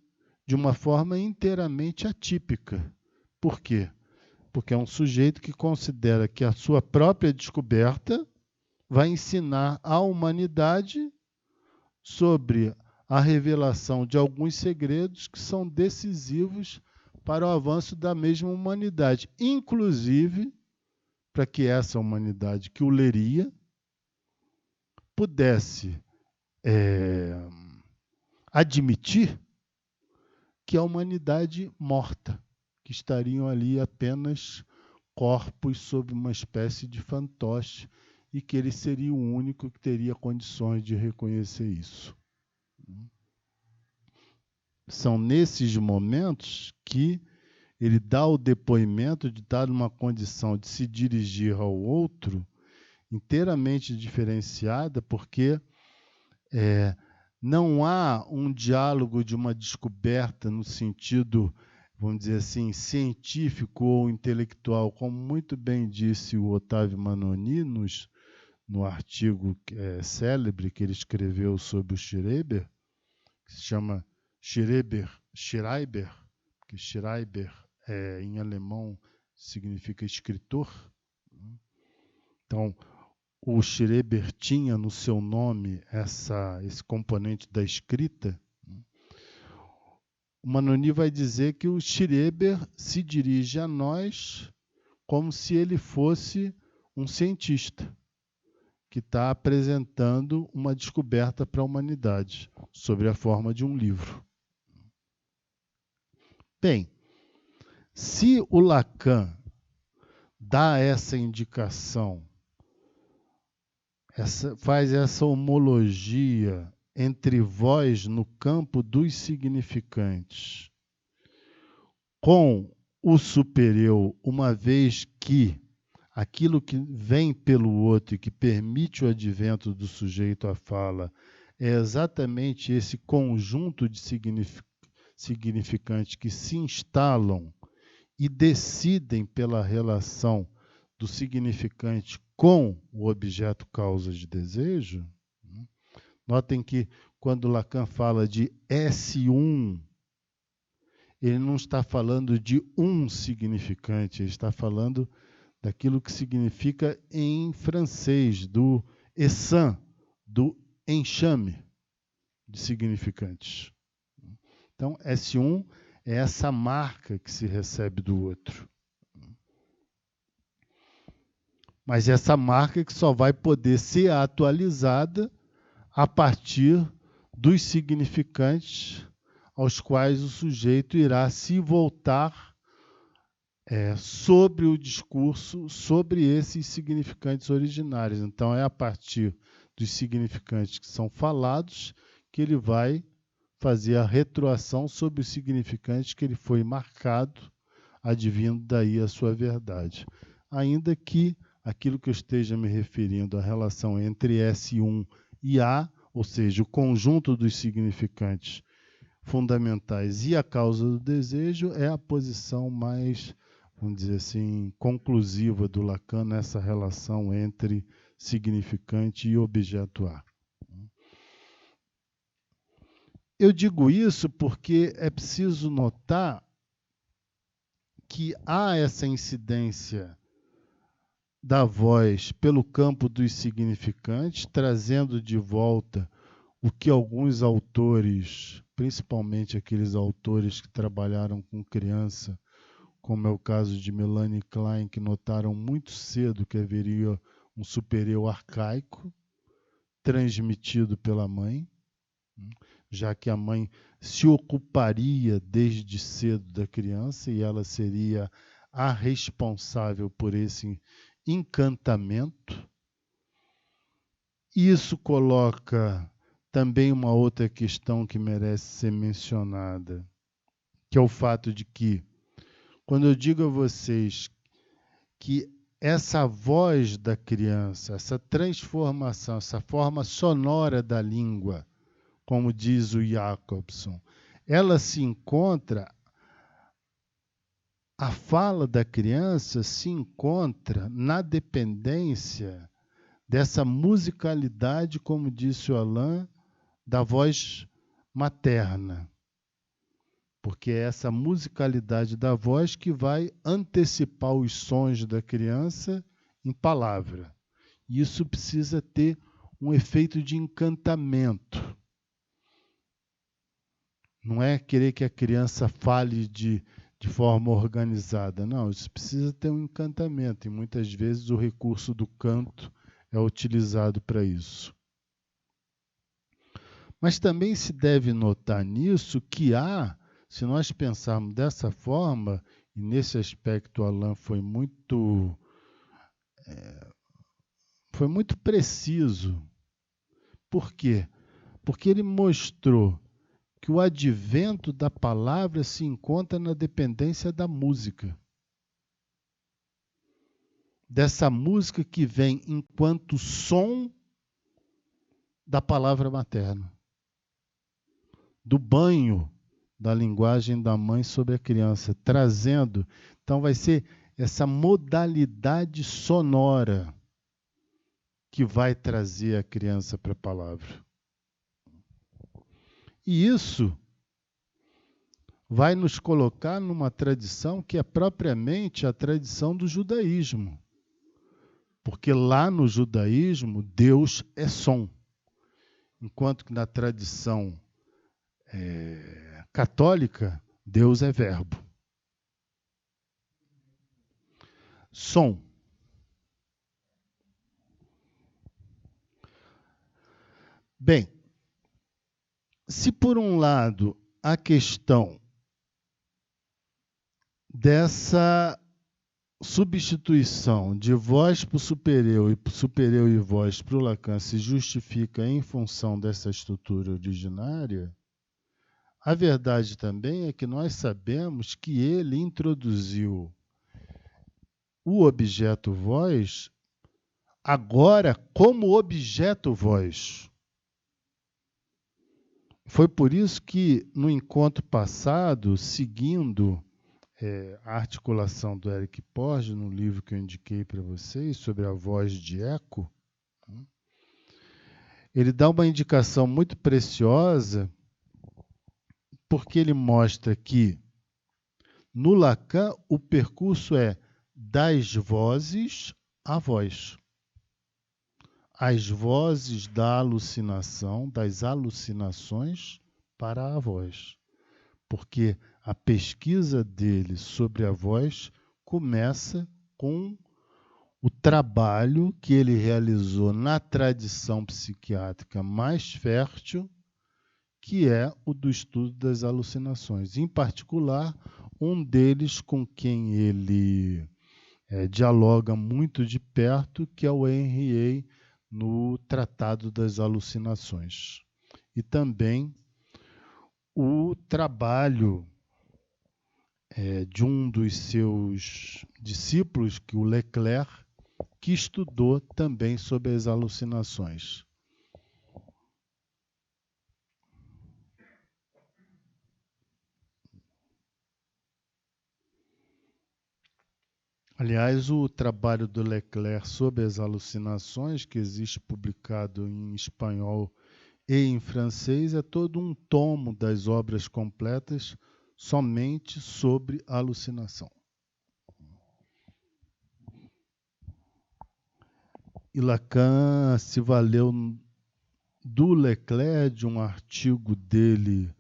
de uma forma inteiramente atípica. Por quê? Porque é um sujeito que considera que a sua própria descoberta vai ensinar à humanidade sobre a revelação de alguns segredos que são decisivos para o avanço da mesma humanidade, inclusive para que essa humanidade que o leria pudesse admitir que a humanidade morta, que estariam ali apenas corpos sob uma espécie de fantoche e que ele seria o único que teria condições de reconhecer isso. São nesses momentos que ele dá o depoimento de estar numa condição de se dirigir ao outro inteiramente diferenciada, porque não há um diálogo de uma descoberta no sentido, vamos dizer assim, científico ou intelectual, como muito bem disse o Otávio Manoni no artigo célebre que ele escreveu sobre o Schreber, que se chama Schreiber, que Schreiber em alemão significa escritor. Então, o Schreber tinha no seu nome esse componente da escrita. O Manoni vai dizer que o Schreber se dirige a nós como se ele fosse um cientista que está apresentando uma descoberta para a humanidade, sob a forma de um livro. Bem, se o Lacan dá essa indicação, faz essa homologia entre voz no campo dos significantes com o superior, uma vez que aquilo que vem pelo outro e que permite o advento do sujeito à fala é exatamente esse conjunto de significantes que se instalam e decidem pela relação do significante com o objeto causa de desejo. Notem que quando Lacan fala de S1, ele não está falando de um significante, ele está falando daquilo que significa em francês, do essaim, do enxame de significantes. Então, S1 é essa marca que se recebe do outro. Mas essa marca que só vai poder ser atualizada a partir dos significantes aos quais o sujeito irá se voltar sobre o discurso, sobre esses significantes originários. Então, é a partir dos significantes que são falados que ele vai fazer a retroação sobre os significantes que ele foi marcado, advindo daí a sua verdade. Ainda que aquilo que eu esteja me referindo, a relação entre S1 e A, ou seja, o conjunto dos significantes fundamentais e a causa do desejo, é a posição mais, vamos dizer assim, conclusiva do Lacan nessa relação entre significante e objeto A. Eu digo isso porque é preciso notar que há essa incidência da voz pelo campo dos significantes, trazendo de volta o que alguns autores, principalmente aqueles autores que trabalharam com criança, como é o caso de Melanie Klein, que notaram muito cedo que haveria um superior arcaico transmitido pela mãe, já que a mãe se ocuparia desde cedo da criança e ela seria a responsável por esse encantamento. Isso coloca também uma outra questão que merece ser mencionada, que é o fato de que, quando eu digo a vocês que essa voz da criança, essa transformação, essa forma sonora da língua, como diz o Jacobson, ela se encontra, a fala da criança se encontra na dependência dessa musicalidade, como disse o Alain, da voz materna. Porque é essa musicalidade da voz que vai antecipar os sons da criança em palavra. E isso precisa ter um efeito de encantamento. Não é querer que a criança fale de forma organizada. Não, isso precisa ter um encantamento. E muitas vezes o recurso do canto é utilizado para isso. Mas também se deve notar nisso que há, se nós pensarmos dessa forma, e nesse aspecto o Alain foi muito preciso. Por quê? Porque ele mostrou que o advento da palavra se encontra na dependência da música. Dessa música que vem enquanto som da palavra materna. Do banho da linguagem da mãe sobre a criança, trazendo. Então vai ser essa modalidade sonora que vai trazer a criança para a palavra. E isso vai nos colocar numa tradição que é propriamente a tradição do judaísmo. Porque lá no judaísmo, Deus é som. Enquanto que na tradição católica, Deus é verbo. Som. Bem, se por um lado a questão dessa substituição de voz para o superior e voz para o Lacan se justifica em função dessa estrutura originária, a verdade também é que nós sabemos que ele introduziu o objeto voz agora como objeto voz. Foi por isso que no encontro passado, seguindo a articulação do Eric Porges, no livro que eu indiquei para vocês, sobre a voz de eco, ele dá uma indicação muito preciosa, porque ele mostra que, no Lacan, o percurso é das vozes à voz. As vozes da alucinação, das alucinações para a voz. Porque a pesquisa dele sobre a voz começa com o trabalho que ele realizou na tradição psiquiátrica mais fértil, que é o do estudo das alucinações. Em particular, um deles com quem ele dialoga muito de perto, que é o Henriet, no Tratado das Alucinações. E também o trabalho de um dos seus discípulos, que o Leclerc, que estudou também sobre as alucinações. Aliás, o trabalho do Leclerc sobre as alucinações, que existe publicado em espanhol e em francês, é todo um tomo das obras completas somente sobre alucinação. E Lacan se valeu do Leclerc, de um artigo dele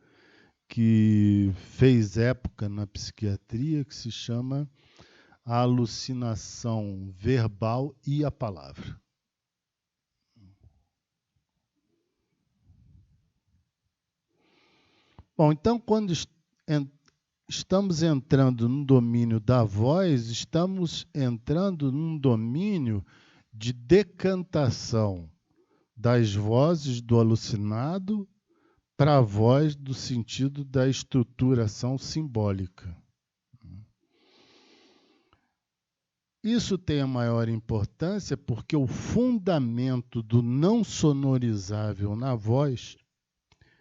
que fez época na psiquiatria, que se chama A Alucinação Verbal e a Palavra. Bom, então, quando estamos entrando no domínio da voz, estamos entrando num domínio de decantação das vozes do alucinado para a voz do sentido da estruturação simbólica. Isso tem a maior importância porque o fundamento do não sonorizável na voz,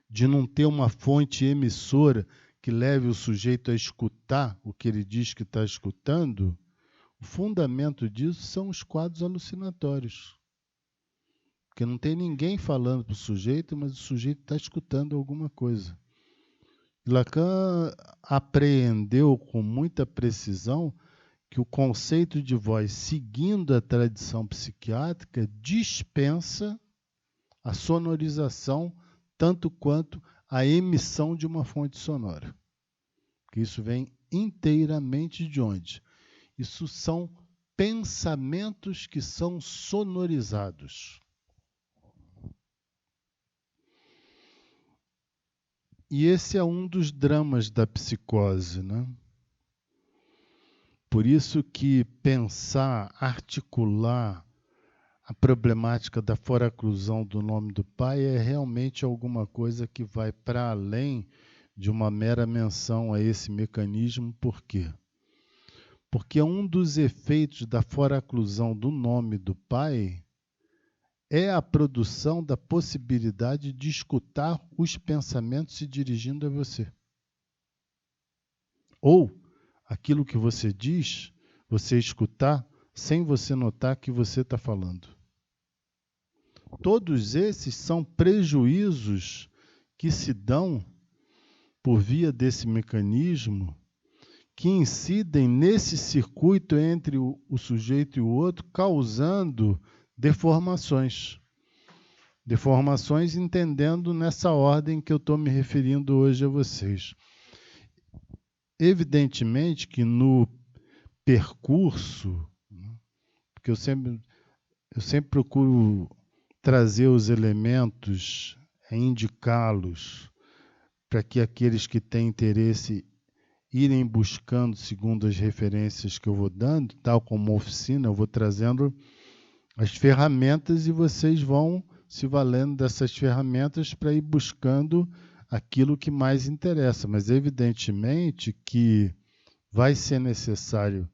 de não ter uma fonte emissora que leve o sujeito a escutar o que ele diz que está escutando, o fundamento disso são os quadros alucinatórios. Porque não tem ninguém falando para o sujeito, mas o sujeito está escutando alguma coisa. Lacan apreendeu com muita precisão que o conceito de voz, seguindo a tradição psiquiátrica, dispensa a sonorização tanto quanto a emissão de uma fonte sonora. Porque isso vem inteiramente de onde? Isso são pensamentos que são sonorizados. E esse é um dos dramas da psicose, né? Por isso que pensar, articular a problemática da foraclusão do nome do pai é realmente alguma coisa que vai para além de uma mera menção a esse mecanismo. Por quê? Porque um dos efeitos da foraclusão do nome do pai é a produção da possibilidade de escutar os pensamentos se dirigindo a você. Ou aquilo que você diz, você escutar sem você notar que você está falando. Todos esses são prejuízos que se dão por via desse mecanismo, que incidem nesse circuito entre o sujeito e o outro, causando deformações. Deformações entendendo nessa ordem que eu estou me referindo hoje a vocês. Evidentemente que no percurso, porque eu sempre procuro trazer os elementos, indicá-los, para que aqueles que têm interesse irem buscando segundo as referências que eu vou dando, tal como oficina, eu vou trazendo as ferramentas e vocês vão se valendo dessas ferramentas para ir buscando aquilo que mais interessa. Mas evidentemente que vai ser necessário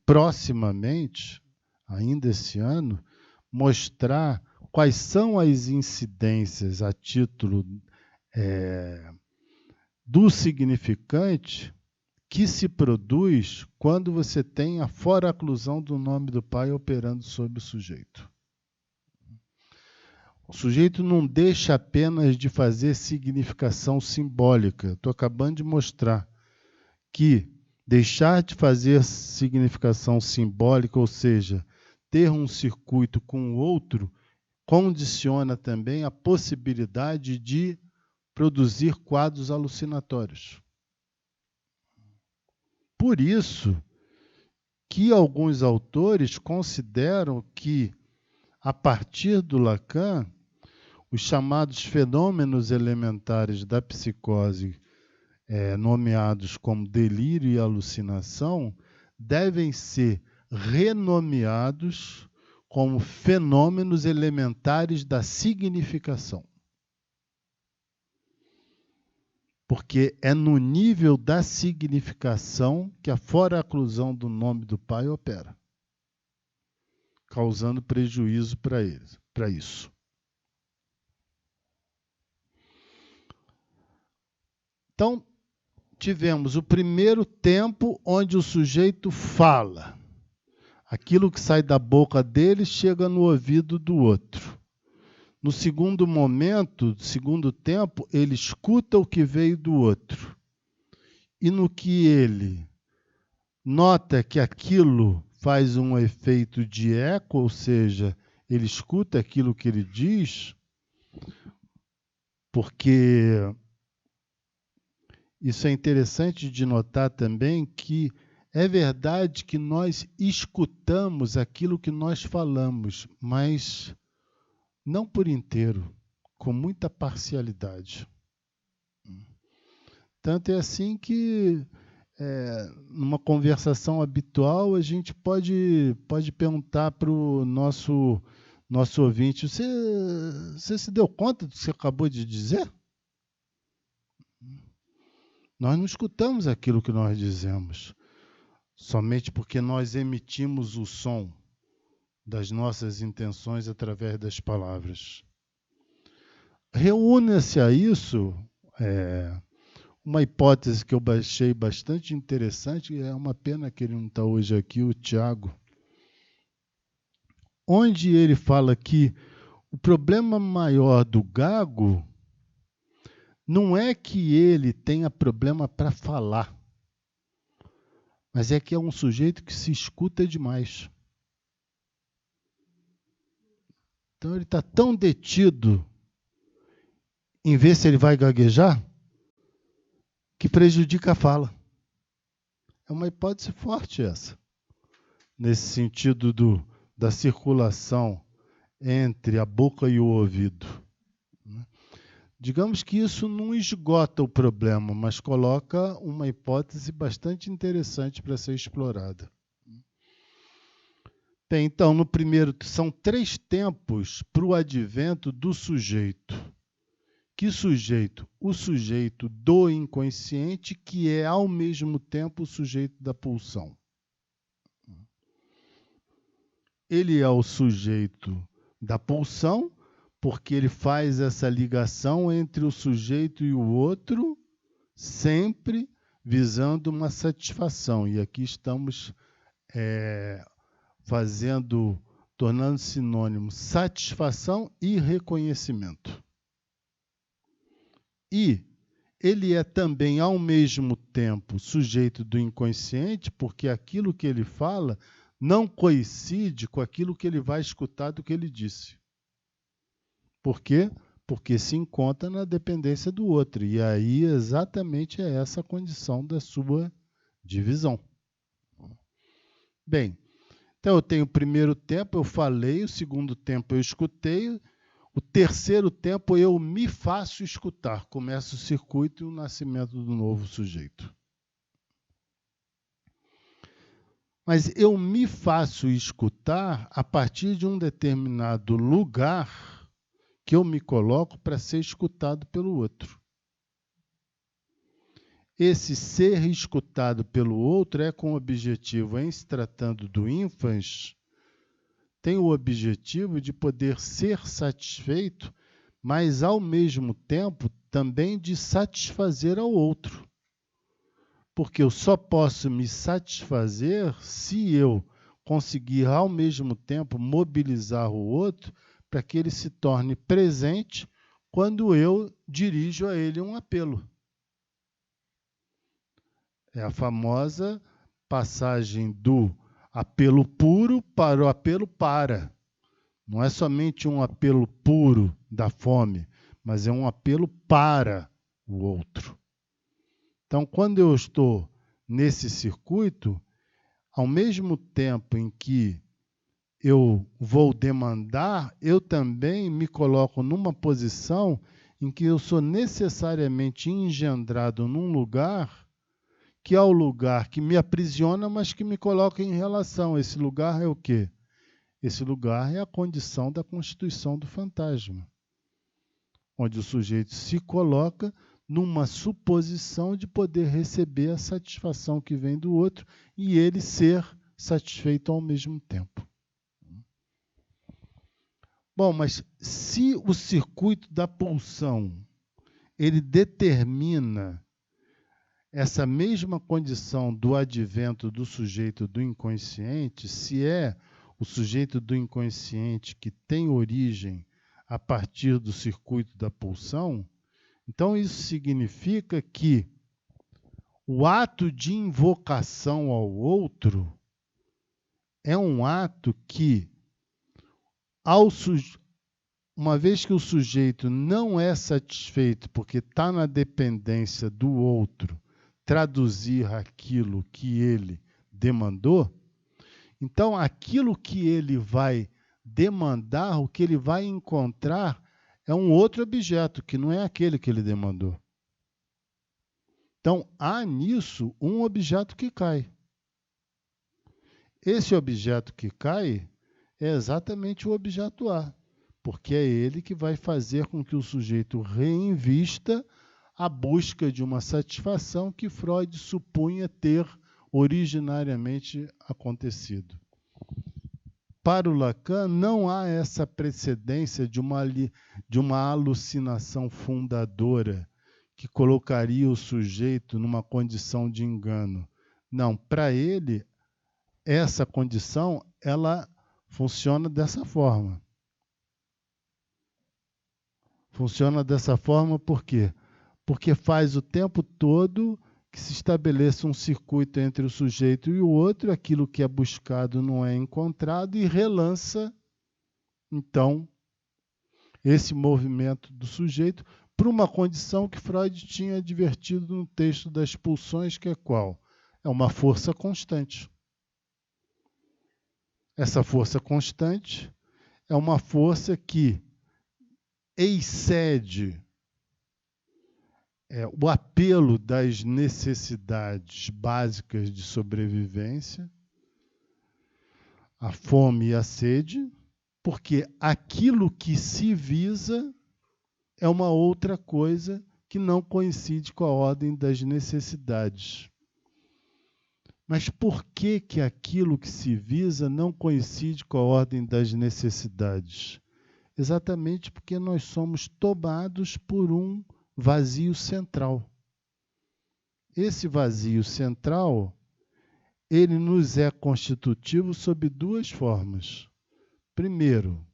proximamente, ainda esse ano, mostrar quais são as incidências a título do significante que se produz quando você tem a foraclusão do nome do pai operando sobre o sujeito. O sujeito não deixa apenas de fazer significação simbólica. Estou acabando de mostrar que deixar de fazer significação simbólica, ou seja, ter um circuito com o outro, condiciona também a possibilidade de produzir quadros alucinatórios. Por isso que alguns autores consideram que, a partir do Lacan, os chamados fenômenos elementares da psicose, nomeados como delírio e alucinação, devem ser renomeados como fenômenos elementares da significação. Porque é no nível da significação que a foraclusão do nome do pai opera, causando prejuízo para eles, para isso. Então, tivemos o primeiro tempo onde o sujeito fala. Aquilo que sai da boca dele chega no ouvido do outro. No segundo momento, segundo tempo, ele escuta o que veio do outro. E no que ele nota que aquilo faz um efeito de eco, ou seja, ele escuta aquilo que ele diz, porque isso é interessante de notar também que é verdade que nós escutamos aquilo que nós falamos, mas não por inteiro, com muita parcialidade. Tanto é assim que, numa conversação habitual, a gente pode perguntar para o nosso ouvinte: você se deu conta do que você acabou de dizer? Nós não escutamos aquilo que nós dizemos, somente porque nós emitimos o som das nossas intenções através das palavras. Reúne-se a isso uma hipótese que eu achei bastante interessante, e é uma pena que ele não está hoje aqui, o Tiago, onde ele fala que o problema maior do gago não é que ele tenha problema para falar, mas é que é um sujeito que se escuta demais. Então ele está tão detido em ver se ele vai gaguejar, que prejudica a fala. É uma hipótese forte essa, nesse sentido da circulação entre a boca e o ouvido. Digamos que isso não esgota o problema, mas coloca uma hipótese bastante interessante para ser explorada. Bem, então, no primeiro, são 3 tempos para o advento do sujeito. Que sujeito? O sujeito do inconsciente, que é ao mesmo tempo o sujeito da pulsão. Ele é o sujeito da pulsão, porque ele faz essa ligação entre o sujeito e o outro, sempre visando uma satisfação. E aqui estamos tornando sinônimo satisfação e reconhecimento. E ele é também, ao mesmo tempo, sujeito do inconsciente, porque aquilo que ele fala não coincide com aquilo que ele vai escutar do que ele disse. Por quê? Porque se encontra na dependência do outro. E aí exatamente é essa a condição da sua divisão. Bem, então eu tenho o primeiro tempo, eu falei, o segundo tempo eu escutei, o terceiro tempo eu me faço escutar. Começa o circuito e o nascimento do novo sujeito. Mas eu me faço escutar a partir de um determinado lugar que eu me coloco para ser escutado pelo outro. Esse ser escutado pelo outro é com o objetivo, em se tratando do ínfans, tem o objetivo de poder ser satisfeito, mas ao mesmo tempo também de satisfazer ao outro. Porque eu só posso me satisfazer se eu conseguir ao mesmo tempo mobilizar o outro para que ele se torne presente quando eu dirijo a ele um apelo. É a famosa passagem do apelo puro para o apelo para. Não é somente um apelo puro da fome, mas é um apelo para o outro. Então, quando eu estou nesse circuito, ao mesmo tempo em que eu vou demandar, eu também me coloco numa posição em que eu sou necessariamente engendrado num lugar que é o lugar que me aprisiona, mas que me coloca em relação. Esse lugar é o quê? Esse lugar é a condição da constituição do fantasma, onde o sujeito se coloca numa suposição de poder receber a satisfação que vem do outro e ele ser satisfeito ao mesmo tempo. Bom, mas se o circuito da pulsão ele determina essa mesma condição do advento do sujeito do inconsciente, se é o sujeito do inconsciente que tem origem a partir do circuito da pulsão, então isso significa que o ato de invocação ao outro é um ato que, uma vez que o sujeito não é satisfeito porque está na dependência do outro, traduzir aquilo que ele demandou, então aquilo que ele vai demandar, o que ele vai encontrar é um outro objeto, que não é aquele que ele demandou. Então, há nisso um objeto que cai. Esse objeto que cai é exatamente o objeto A, porque é ele que vai fazer com que o sujeito reinvista a busca de uma satisfação que Freud supunha ter originariamente acontecido. Para o Lacan, não há essa precedência de uma alucinação fundadora que colocaria o sujeito numa condição de engano. Não, para ele, essa condição ela funciona dessa forma. Funciona dessa forma por quê? Porque faz o tempo todo que se estabeleça um circuito entre o sujeito e o outro, aquilo que é buscado não é encontrado e relança, então, esse movimento do sujeito para uma condição que Freud tinha advertido no texto das pulsões, que é qual? É uma força constante. Essa força constante é uma força que excede o apelo das necessidades básicas de sobrevivência, a fome e a sede, porque aquilo que se visa é uma outra coisa que não coincide com a ordem das necessidades. Mas por que que aquilo que se visa não coincide com a ordem das necessidades? Exatamente porque nós somos tomados por um vazio central. Esse vazio central, ele nos é constitutivo sob duas formas. Primeiro,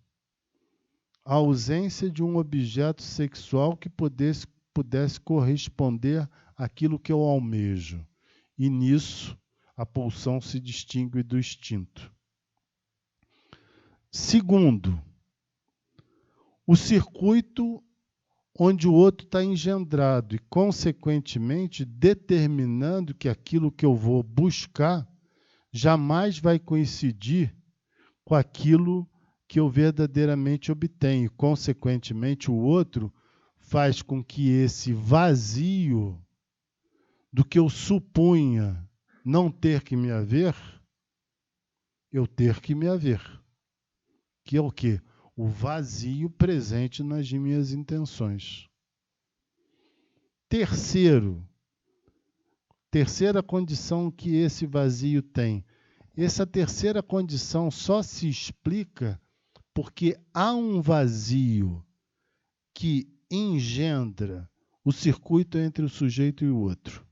a ausência de um objeto sexual que pudesse corresponder àquilo que eu almejo. E nisso, a pulsão se distingue do instinto. Segundo, o circuito onde o outro está engendrado e, consequentemente, determinando que aquilo que eu vou buscar jamais vai coincidir com aquilo que eu verdadeiramente obtenho. Consequentemente, o outro faz com que esse vazio do que eu supunha não ter que me haver, eu ter que me haver. Que é o quê? O vazio presente nas minhas intenções. Terceira condição que esse vazio tem. Essa terceira condição só se explica porque há um vazio que engendra o circuito entre o sujeito e o outro.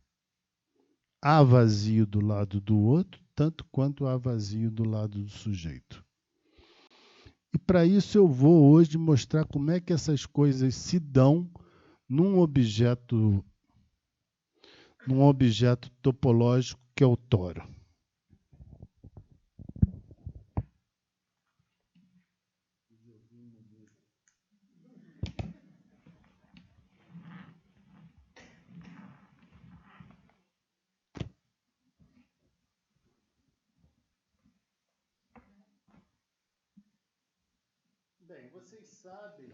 Há vazio do lado do outro, tanto quanto há vazio do lado do sujeito. E para isso eu vou hoje mostrar como é que essas coisas se dão num objeto topológico que é o toro. Bem, vocês sabem.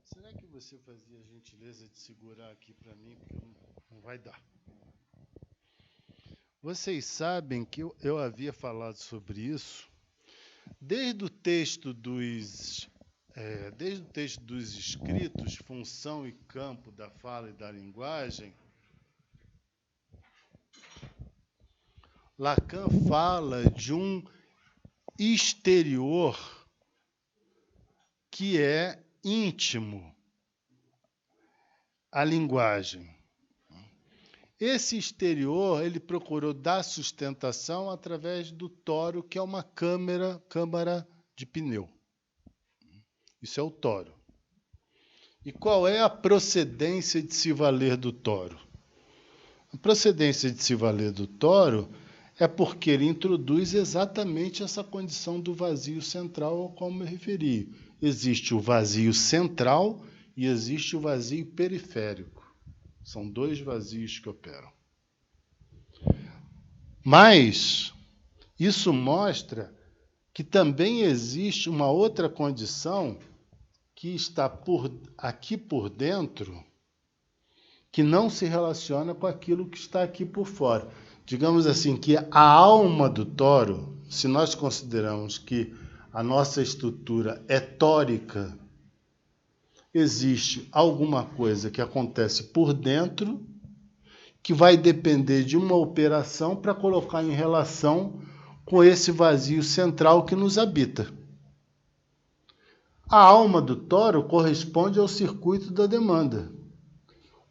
Será que você fazia a gentileza de segurar aqui para mim? Porque não vai dar. Vocês sabem que eu havia falado sobre isso desde o texto dos escritos, função e campo da fala e da linguagem. Lacan fala de um exterior que é íntimo à linguagem. Esse exterior, ele procurou dar sustentação através do toro, que é uma câmara de pneu. Isso é o toro. E qual é a procedência de se valer do toro? A procedência de se valer do toro é porque ele introduz exatamente essa condição do vazio central ao qual me referi. Existe o vazio central e existe o vazio periférico. São dois vazios que operam. Mas isso mostra que também existe uma outra condição que está aqui por dentro, que não se relaciona com aquilo que está aqui por fora. Digamos assim, que a alma do toro, se nós consideramos que a nossa estrutura é tórica, existe alguma coisa que acontece por dentro que vai depender de uma operação para colocar em relação com esse vazio central que nos habita. A alma do toro corresponde ao circuito da demanda.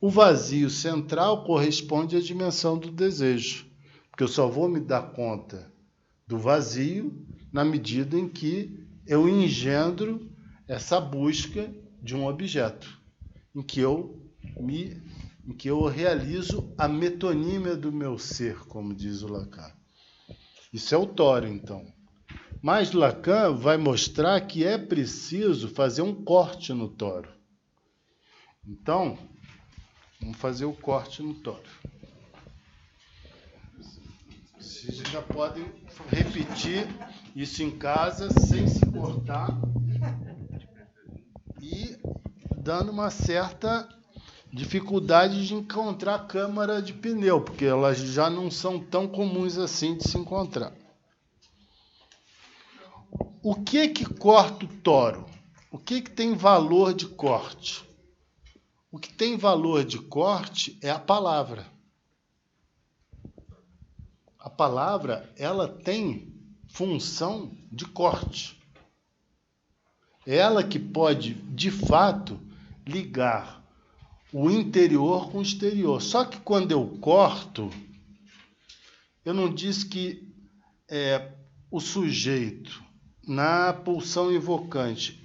O vazio central corresponde à dimensão do desejo, porque eu só vou me dar conta do vazio na medida em que eu engendro essa busca de um objeto, em que eu realizo a metonímia do meu ser, como diz o Lacan. Isso é o toro, então. Mas Lacan vai mostrar que é preciso fazer um corte no toro. Então, vamos fazer o corte no toro. Vocês já podem repetir isso em casa sem se cortar e dando uma certa dificuldade de encontrar câmara de pneu, porque elas já não são tão comuns assim de se encontrar. O que corta o toro? O que tem valor de corte? O que tem valor de corte é a palavra. A palavra, ela tem função de corte. É ela que pode, de fato, ligar o interior com o exterior. Só que quando eu corto, eu não disse que o sujeito, na pulsão invocante,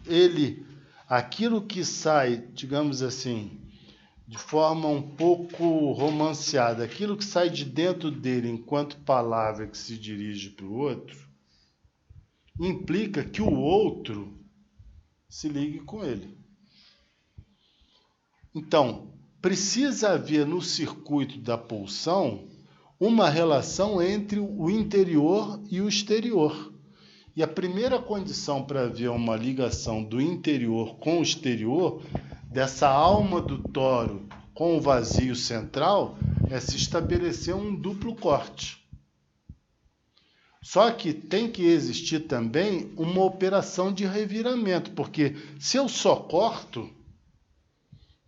aquilo que sai, digamos assim, de forma um pouco romanceada, aquilo que sai de dentro dele enquanto palavra que se dirige para o outro, implica que o outro se ligue com ele. Então, precisa haver no circuito da pulsão uma relação entre o interior e o exterior. E a primeira condição para haver uma ligação do interior com o exterior, dessa alma do toro com o vazio central, é se estabelecer um duplo corte. Só que tem que existir também uma operação de reviramento, porque se eu só corto,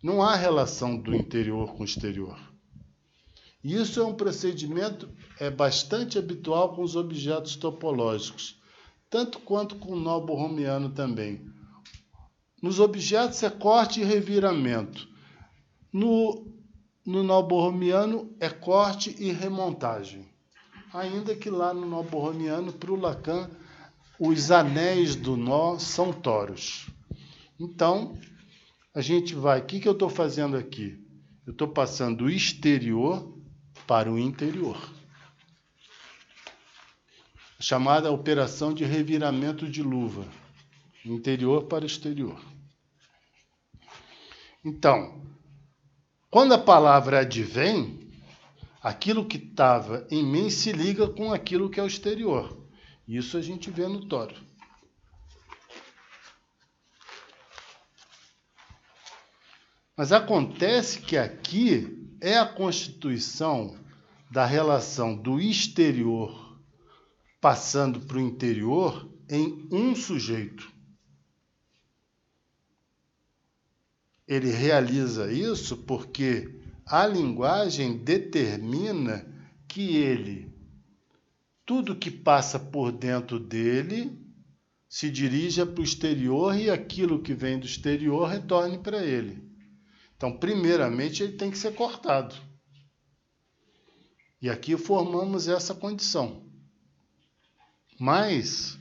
não há relação do interior com o exterior. E isso é um procedimento bastante habitual com os objetos topológicos, tanto quanto com o nó borromiano também. Nos objetos é corte e reviramento. No nó borromiano é corte e remontagem. Ainda que lá no nó borromiano, para o Lacan, os anéis do nó são toros. Então, a gente vai... O que eu estou fazendo aqui? Eu estou passando do exterior para o interior. Chamada operação de reviramento de luva. Interior para o exterior. Então, quando a palavra advém, aquilo que estava em mim se liga com aquilo que é o exterior. Isso a gente vê no toro. Mas acontece que aqui é a constituição da relação do exterior passando para o interior em um sujeito. Ele realiza isso porque a linguagem determina que tudo que passa por dentro dele se dirija para o exterior e aquilo que vem do exterior retorne para ele. Então, primeiramente, ele tem que ser cortado. E aqui formamos essa condição. Mas,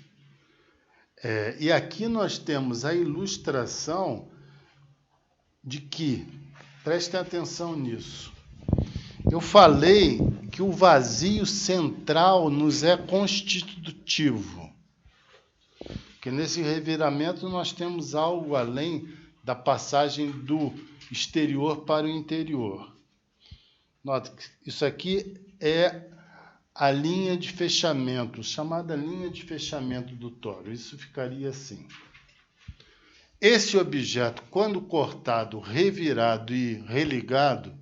e aqui nós temos a ilustração de que, prestem atenção nisso, eu falei que o vazio central nos é constitutivo. Que nesse reviramento nós temos algo além da passagem do exterior para o interior. Nota que isso aqui é a linha de fechamento, chamada linha de fechamento do toro. Isso ficaria assim. Esse objeto, quando cortado, revirado e religado,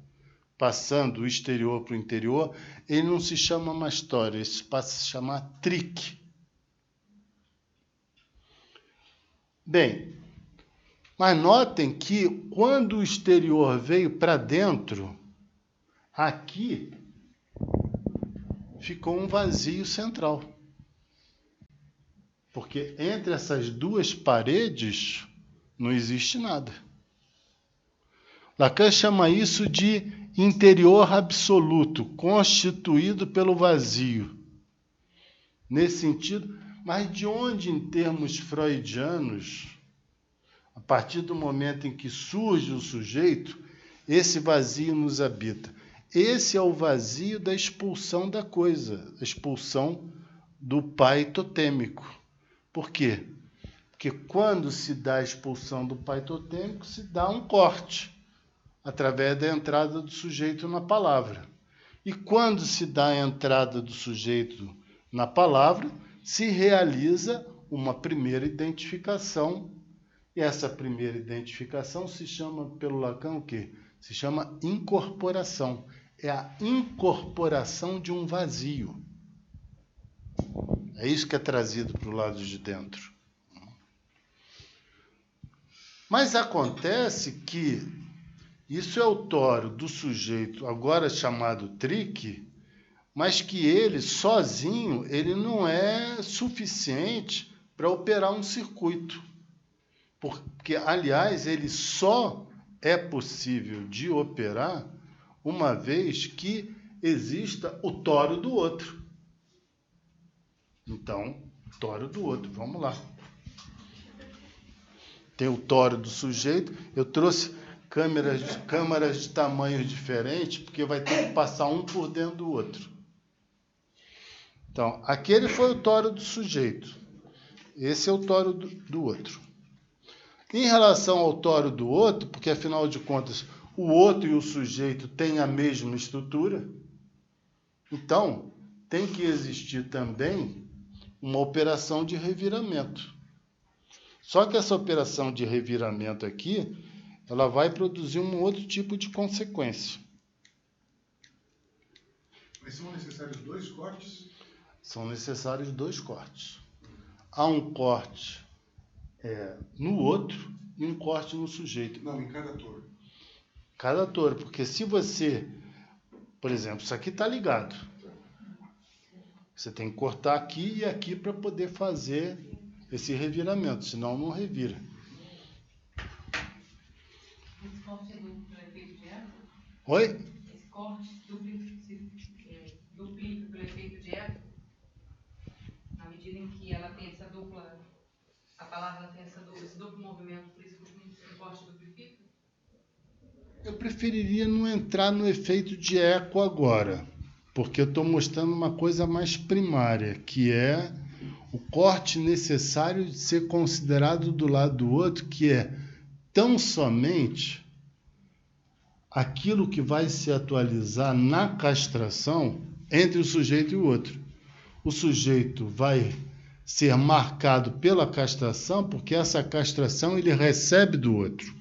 passando do exterior para o interior, ele não se chama mais tório, ele passa a se chamar trique. Bem, mas notem que quando o exterior veio para dentro, aqui ficou um vazio central. Porque entre essas duas paredes não existe nada. Lacan chama isso de interior absoluto, constituído pelo vazio. Nesse sentido, mas de onde, em termos freudianos, a partir do momento em que surge o sujeito, esse vazio nos habita? Esse é o vazio da expulsão da coisa, a expulsão do pai totêmico. Por quê? Porque quando se dá a expulsão do pai totêmico, se dá um corte, através da entrada do sujeito na palavra. E quando se dá a entrada do sujeito na palavra, se realiza uma primeira identificação. E essa primeira identificação se chama, pelo Lacan, o quê? Se chama incorporação. É a incorporação de um vazio. É isso que é trazido para o lado de dentro. Mas acontece que isso é o tório do sujeito, agora chamado trique, mas que ele, sozinho, ele não é suficiente para operar um circuito. Porque, aliás, ele só é possível de operar uma vez que exista o tório do outro. Então, tório do outro, vamos lá. Tem o tório do sujeito. Eu trouxe câmaras de tamanhos diferentes, porque vai ter que passar um por dentro do outro. Então, aquele foi o tório do sujeito. Esse é o tório do outro. Em relação ao tório do outro, porque afinal de contas, o outro e o sujeito têm a mesma estrutura, então tem que existir também uma operação de reviramento. Só que essa operação de reviramento aqui, ela vai produzir um outro tipo de consequência. Mas são necessários 2 cortes? São necessários 2 cortes. Há um corte no outro e um corte no sujeito. Não, em cada toro. Cada toro, porque se você, por exemplo, isso aqui está ligado. Você tem que cortar aqui e aqui para poder fazer esse reviramento, senão não revira. Esse corte é duplo pelo efeito de eco? Oi? Esse corte duplica pelo efeito de eco? Na medida em que ela tem essa dupla, a palavra tem esse duplo movimento, por isso que o corte duplifica? Eu preferiria não entrar no efeito de eco agora, porque eu estou mostrando uma coisa mais primária, que é o corte necessário de ser considerado do lado do outro, que é tão somente aquilo que vai se atualizar na castração entre o sujeito e o outro. O sujeito vai ser marcado pela castração, porque essa castração ele recebe do outro.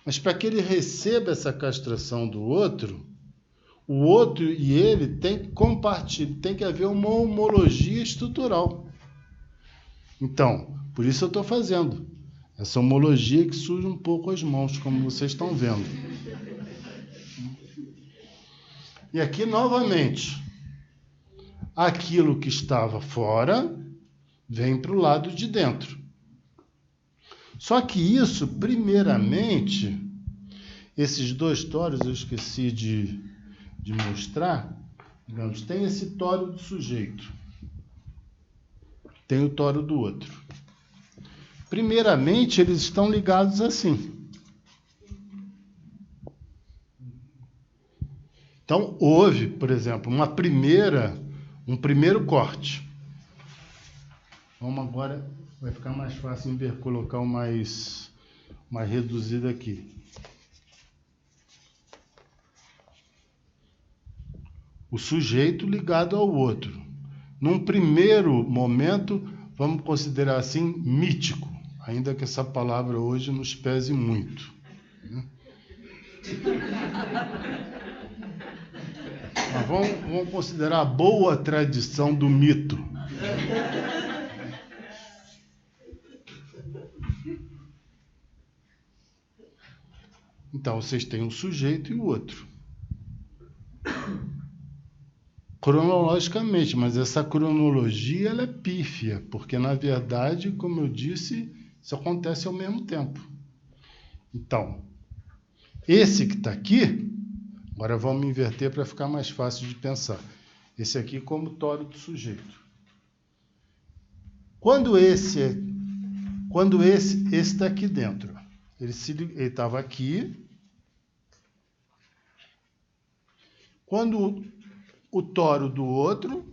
Mas para que ele receba essa castração do outro, o outro e ele tem que compartilhar, tem que haver uma homologia estrutural. Então, por isso eu estou fazendo essa homologia que surge um pouco as mãos, como vocês estão vendo. E aqui, novamente, aquilo que estava fora vem para o lado de dentro. Só que isso, primeiramente, esses 2 tórios, eu esqueci de mostrar, digamos, tem esse tório do sujeito, tem o tório do outro. Primeiramente, eles estão ligados assim. Então, houve, por exemplo, um primeiro corte. Vamos agora, vai ficar mais fácil em ver, colocar o mais reduzido aqui. O sujeito ligado ao outro. Num primeiro momento, vamos considerar assim, mítico, ainda que essa palavra hoje nos pese muito. Mas vamos considerar a boa tradição do mito. Então, vocês têm um sujeito e o outro. Cronologicamente, mas essa cronologia ela é pífia, porque, na verdade, como eu disse, isso acontece ao mesmo tempo. Então, esse que está aqui, agora vamos inverter para ficar mais fácil de pensar. Esse aqui como toro do sujeito. Quando esse está aqui dentro, ele estava aqui. Quando o toro do outro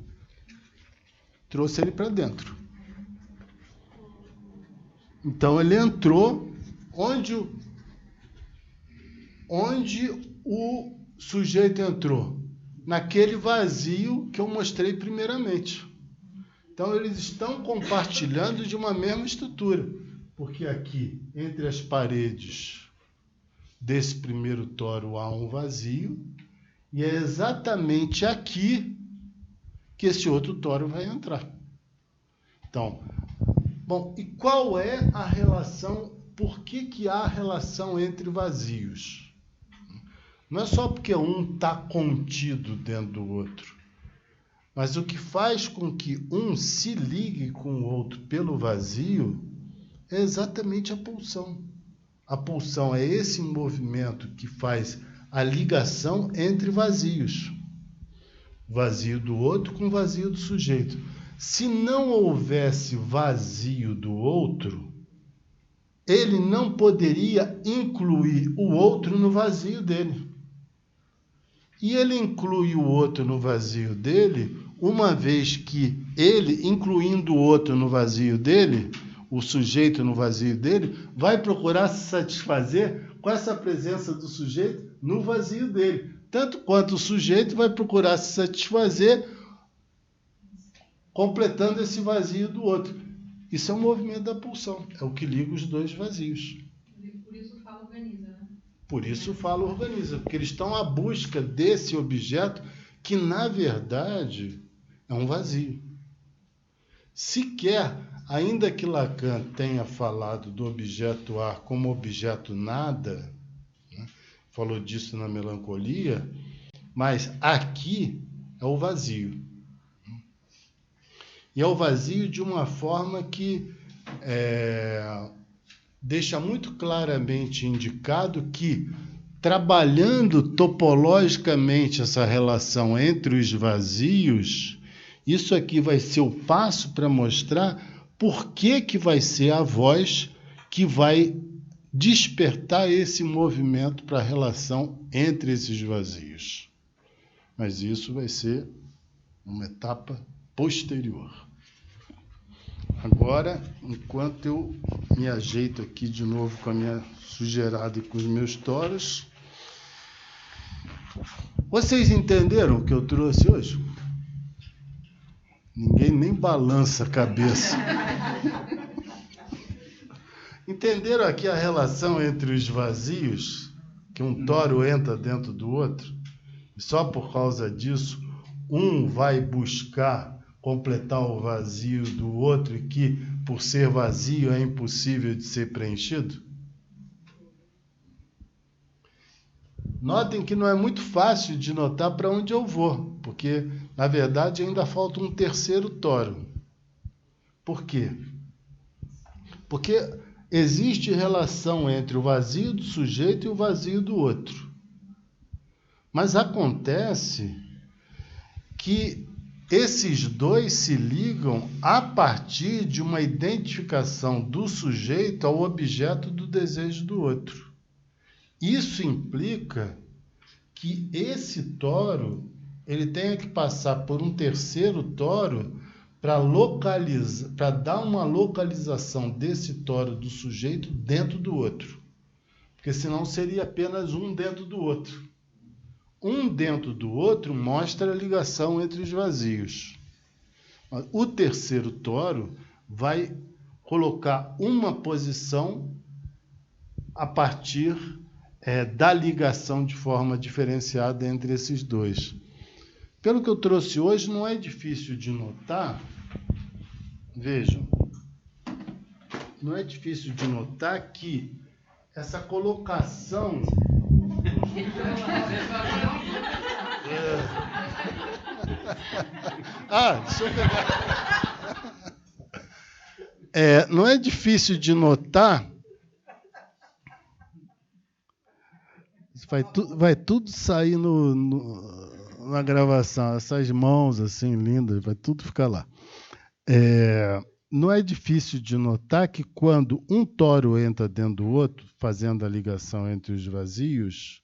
trouxe ele para dentro. Então ele entrou onde o sujeito entrou, naquele vazio que eu mostrei primeiramente. Então eles estão compartilhando de uma mesma estrutura, porque aqui, entre as paredes desse primeiro toro, há um vazio, e é exatamente aqui que esse outro toro vai entrar. Então, bom, e qual é a relação? Por que há relação entre vazios? Não é só porque um está contido dentro do outro, mas o que faz com que um se ligue com o outro pelo vazio é exatamente a pulsão. A pulsão é esse movimento que faz a ligação entre vazios. O vazio do outro com o vazio do sujeito. Se não houvesse vazio do outro, ele não poderia incluir o outro no vazio dele. E ele inclui o outro no vazio dele, uma vez que ele, incluindo o outro no vazio dele, o sujeito no vazio dele, vai procurar se satisfazer com essa presença do sujeito no vazio dele. Tanto quanto o sujeito vai procurar se satisfazer completando esse vazio do outro. Isso é um movimento da pulsão, é o que liga os dois vazios. Por isso fala organiza, né? Por isso fala organiza, porque eles estão à busca desse objeto que, na verdade, é um vazio. Sequer, ainda que Lacan tenha falado do objeto ar como objeto nada, né, falou disso na melancolia, mas aqui é o vazio. E é o vazio de uma forma que deixa muito claramente indicado que, trabalhando topologicamente essa relação entre os vazios, isso aqui vai ser o passo para mostrar por que vai ser a voz que vai despertar esse movimento para a relação entre esses vazios. Mas isso vai ser uma etapa posterior. Agora, enquanto eu me ajeito aqui de novo com a minha sujeirada e com os meus toros, vocês entenderam o que eu trouxe hoje? Ninguém nem balança a cabeça. Entenderam aqui a relação entre os vazios, que um toro entra dentro do outro? E só por causa disso, um vai buscar completar o vazio do outro e que, por ser vazio, é impossível de ser preenchido? Notem que não é muito fácil de notar para onde eu vou, porque, na verdade, ainda falta um terceiro toro. Por quê? Porque existe relação entre o vazio do sujeito e o vazio do outro. Mas acontece que esses dois se ligam a partir de uma identificação do sujeito ao objeto do desejo do outro. Isso implica que esse toro ele tenha que passar por um terceiro toro para dar uma localização desse toro do sujeito dentro do outro. Porque senão seria apenas um dentro do outro. Um dentro do outro mostra a ligação entre os vazios. O terceiro toro vai colocar uma posição a partir da ligação de forma diferenciada entre esses dois. Pelo que eu trouxe hoje, não é difícil de notar, vejam, não é difícil de notar que essa colocação... deixa eu pegar. Não é difícil de notar... Vai tudo sair na gravação, essas mãos assim lindas, vai tudo ficar lá. Não é difícil de notar que quando um toro entra dentro do outro, fazendo a ligação entre os vazios,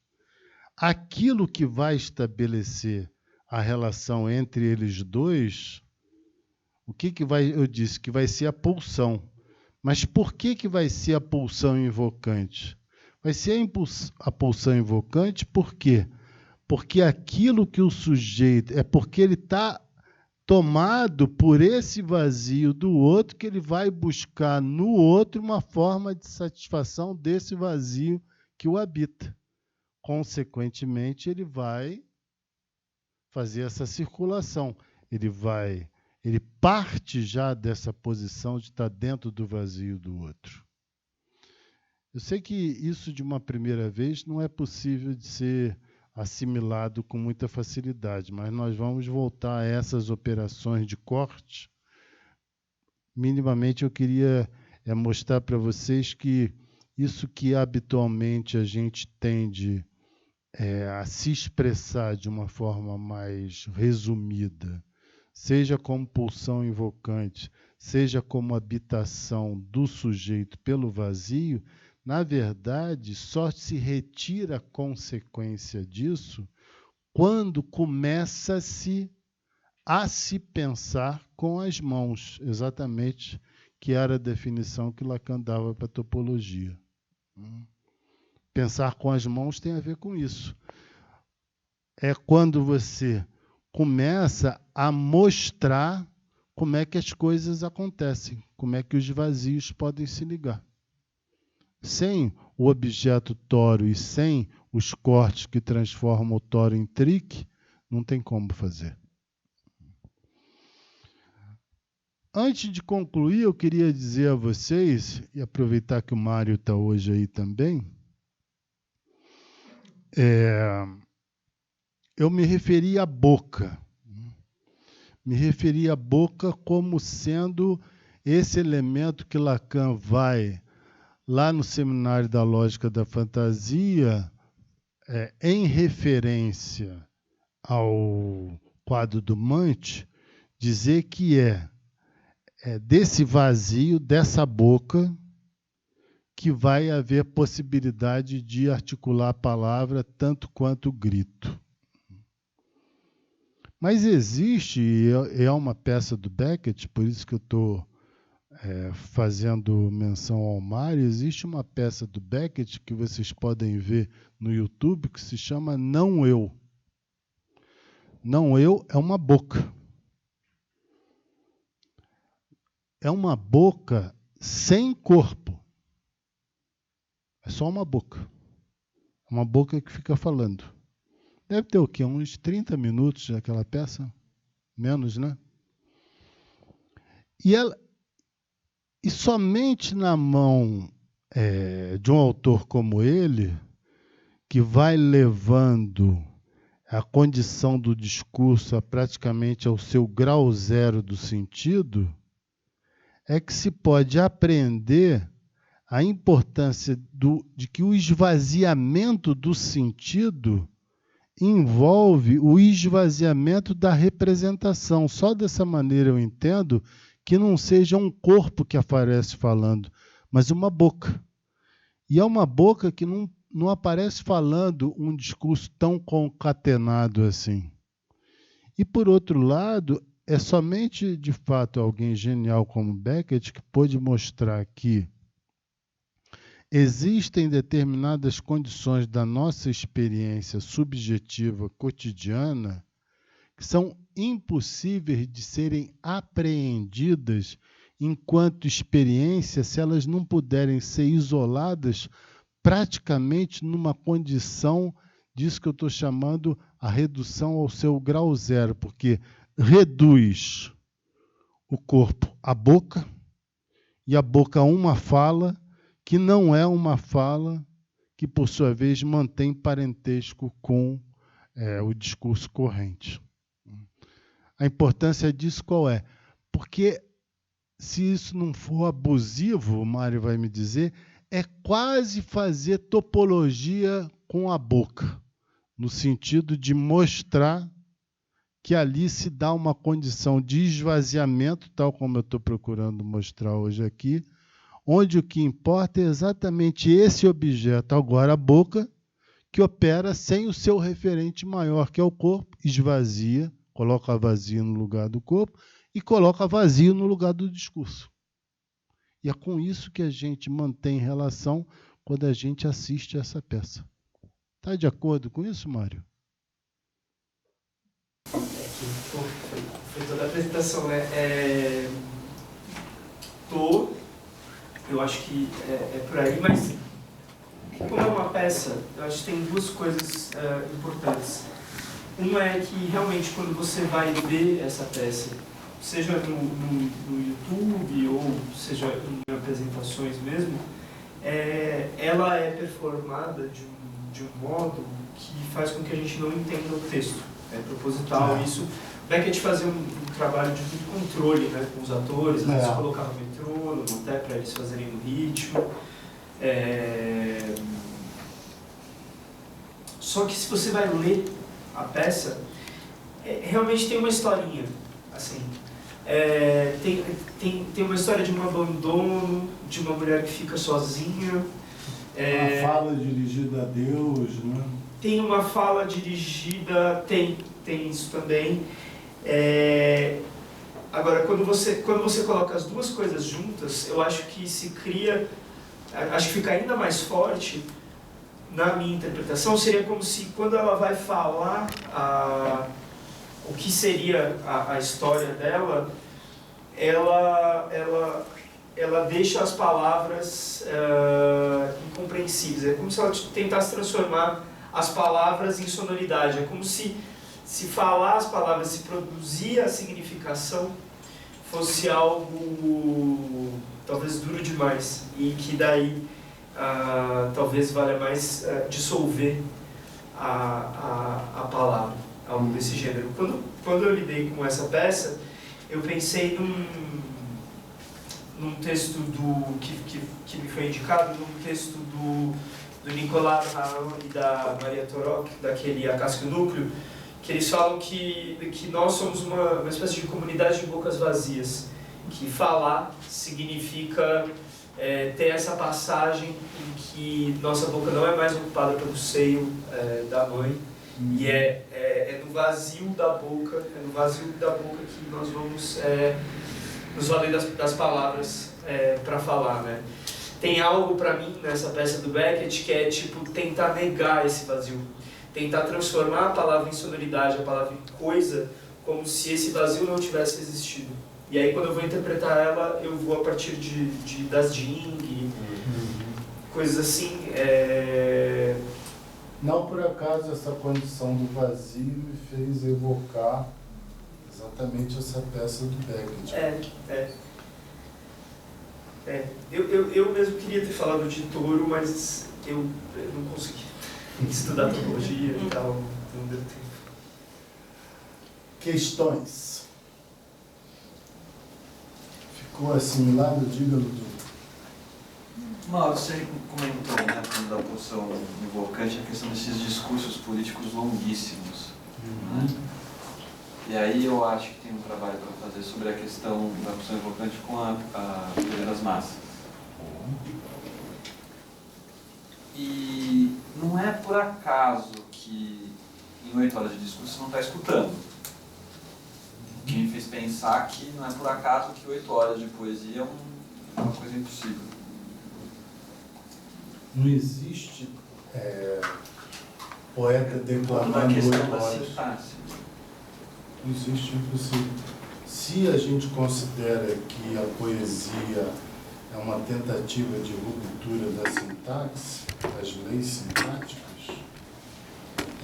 aquilo que vai estabelecer a relação entre eles dois, o que vai? Eu disse que vai ser a pulsão. Mas por que vai ser a pulsão invocante? Vai ser a pulsão invocante por quê? Porque aquilo que o sujeito... porque ele está tomado por esse vazio do outro, que ele vai buscar no outro uma forma de satisfação desse vazio que o habita. Consequentemente, ele vai fazer essa circulação. Ele parte já dessa posição de estar dentro do vazio do outro. Eu sei que isso, de uma primeira vez, não é possível de ser assimilado com muita facilidade, mas nós vamos voltar a essas operações de corte. Minimamente, eu queria mostrar para vocês que isso que habitualmente a gente tende a se expressar de uma forma mais resumida, seja como pulsão invocante, seja como habitação do sujeito pelo vazio, na verdade, só se retira a consequência disso quando começa-se a se pensar com as mãos, exatamente, que era a definição que Lacan dava para a topologia. Pensar com as mãos tem a ver com isso. É quando você começa a mostrar como é que as coisas acontecem, como é que os vazios podem se ligar. Sem o objeto toro e sem os cortes que transformam o toro em trique, não tem como fazer. Antes de concluir, eu queria dizer a vocês, e aproveitar que o Mário está hoje aí também, eu me referi à boca. Me referi à boca como sendo esse elemento que Lacan vai... lá no Seminário da Lógica da Fantasia, em referência ao quadro do Mante, dizer que é desse vazio, dessa boca, que vai haver possibilidade de articular a palavra tanto quanto o grito. Mas existe, e é uma peça do Beckett, por isso que eu estou... fazendo menção ao Mário, existe uma peça do Beckett que vocês podem ver no YouTube que se chama Não Eu. Não Eu é uma boca. É uma boca sem corpo. É só uma boca. Uma boca que fica falando. Deve ter o quê? Uns 30 minutos daquela peça? Menos, né? E somente na mão de um autor como ele, que vai levando a condição do discurso praticamente ao seu grau zero do sentido, é que se pode aprender a importância de que o esvaziamento do sentido envolve o esvaziamento da representação. Só dessa maneira eu entendo que não seja um corpo que aparece falando, mas uma boca. E é uma boca que não aparece falando um discurso tão concatenado assim. E, por outro lado, é somente, de fato, alguém genial como Beckett que pôde mostrar que existem determinadas condições da nossa experiência subjetiva cotidiana que são impossíveis de serem apreendidas enquanto experiência se elas não puderem ser isoladas praticamente numa condição disso que eu estou chamando a redução ao seu grau zero, porque reduz o corpo à boca, e a boca a uma fala que não é uma fala que, por sua vez, mantém parentesco com o discurso corrente. A importância disso qual é? Porque se isso não for abusivo, o Mário vai me dizer, é quase fazer topologia com a boca, no sentido de mostrar que ali se dá uma condição de esvaziamento, tal como eu estou procurando mostrar hoje aqui, onde o que importa é exatamente esse objeto, agora a boca, que opera sem o seu referente maior, que é o corpo, esvazia, coloca vazio no lugar do corpo e coloca vazio no lugar do discurso. E é com isso que a gente mantém relação quando a gente assiste essa peça. Está de acordo com isso, Mário? Foi toda a apresentação, né? Eu acho que é por aí, mas como é uma peça, eu acho que tem duas coisas importantes. Uma é que realmente quando você vai ver essa peça, seja no YouTube ou seja em apresentações mesmo, ela é performada de um modo que faz com que a gente não entenda o texto. É proposital isso. Beckett fazia um trabalho de muito controle, né, com os atores, às vezes colocava metrônomo até para eles fazerem no ritmo. Só que se você vai ler a peça, realmente tem uma historinha, assim. Tem uma história de um abandono, de uma mulher que fica sozinha. Uma fala dirigida a Deus, né? Tem uma fala dirigida, tem isso também. Agora, quando você coloca as duas coisas juntas, eu acho que se cria, acho que fica ainda mais forte, na minha interpretação, seria como se quando ela vai falar o que seria a história dela, ela deixa as palavras incompreensíveis. É como se ela tentasse transformar as palavras em sonoridade. É como se falar as palavras, se produzir a significação, fosse algo talvez duro demais. E que daí talvez valha mais dissolver a palavra, algo desse gênero. Quando eu lidei com essa peça, eu pensei num texto que me foi indicado, num texto do Nicolas Rahan e da Maria Torok, daquele A Casca e o Núcleo, que eles falam que nós somos uma espécie de comunidade de bocas vazias, que falar significa ter essa passagem em que nossa boca não é mais ocupada pelo seio da mãe, e é no vazio da boca, que nós vamos nos valer das palavras para falar, né? Tem algo para mim nessa peça do Beckett que é tipo tentar negar esse vazio, tentar transformar a palavra em sonoridade, a palavra em coisa, como se esse vazio não tivesse existido. E aí quando eu vou interpretar ela, eu vou a partir das Jing, coisas assim. Não por acaso essa condição do vazio me fez evocar exatamente essa peça do Beckett. Eu mesmo queria ter falado de touro, mas eu não consegui estudar topologia e tal, não deu tempo. Questões? Ficou assimilado? Diga, Ludo. Mauro, você comentou, né, da posição invocante, a questão desses discursos políticos longuíssimos. Né? E aí eu acho que tem um trabalho para fazer sobre a questão da posição invocante com a teoria das massas. E não é por acaso que em 8 horas de discurso você não está escutando. O que me fez pensar que não é por acaso que 8 horas de poesia é uma coisa impossível. Não existe poeta declamando 8 horas. Não existe, impossível. Se a gente considera que a poesia é uma tentativa de ruptura da sintaxe, das leis sintáticas,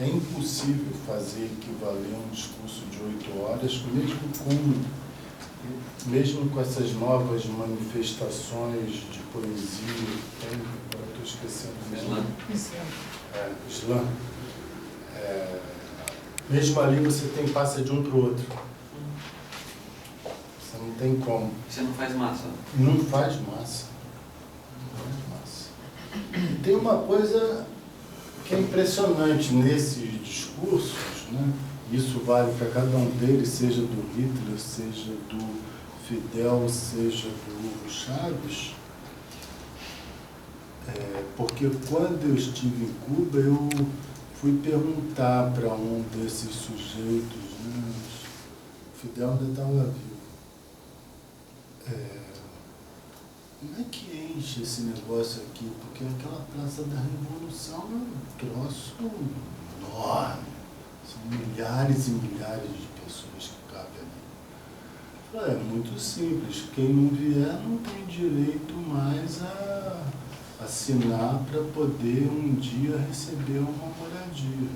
é impossível fazer equivaler um discurso de 8 horas, mesmo com essas novas manifestações de poesia. Agora estou esquecendo o nome. Slam. Mesmo ali você passa de um para o outro. Você não tem como. Você não faz massa. Não faz massa. Não faz massa. Tem uma coisa que é impressionante nesses discursos, né? Isso vale para cada um deles, seja do Hitler, seja do Fidel, seja do Hugo Chávez, porque quando eu estive em Cuba, eu fui perguntar para um desses sujeitos, né? O Fidel ainda estava vivo. Como é que enche esse negócio aqui? Porque aquela Praça da Revolução é um troço enorme. São milhares e milhares de pessoas que cabem ali. É muito simples. Quem não vier não tem direito mais a assinar para poder um dia receber uma moradia.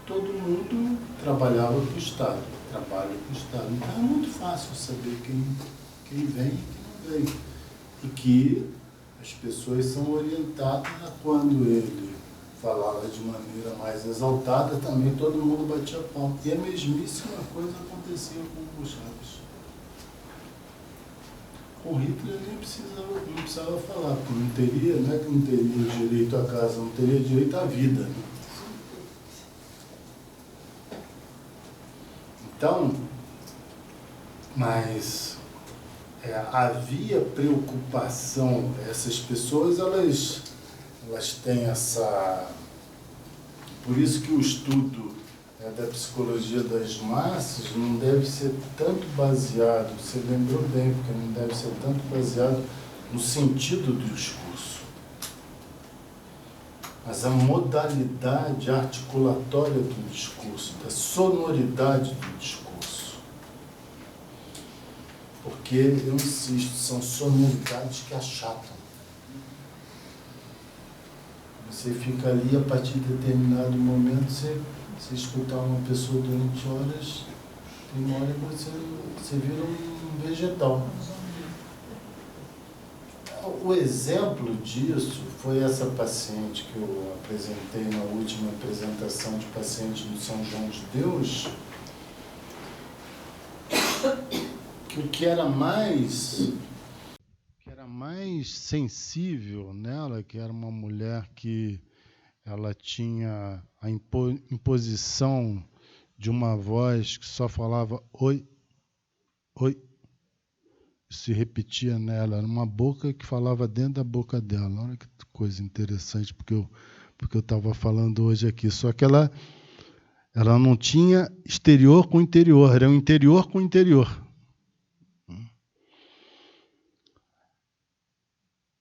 Todo mundo trabalhava para o Estado, trabalha para o Estado. Então é muito fácil saber quem vem e quem não vem. E que as pessoas são orientadas a quando ele falava de maneira mais exaltada, também todo mundo batia palma. E a mesmíssima coisa acontecia com o Hugo Chávez. Com o Hitler nem precisava falar, porque não é que não teria direito à casa, não teria direito à vida. Né? Então, mas havia preocupação, essas pessoas, elas têm essa... Por isso que o estudo da psicologia das massas não deve ser tanto baseado, você lembrou bem, porque não deve ser tanto baseado no sentido do discurso, mas a modalidade articulatória do discurso, da sonoridade do discurso. Porque, eu insisto, são sonoridades que achatam. Você fica ali, a partir de determinado momento, você escutar uma pessoa durante horas, tem uma hora que você vira um vegetal. O exemplo disso foi essa paciente que eu apresentei na última apresentação de paciente do São João de Deus, que o que era mais sensível nela, que era uma mulher que ela tinha a imposição de uma voz que só falava oi, oi, se repetia nela, era uma boca que falava dentro da boca dela. Olha que coisa interessante, porque eu estava falando hoje aqui, só que ela não tinha exterior com interior, era um interior com interior.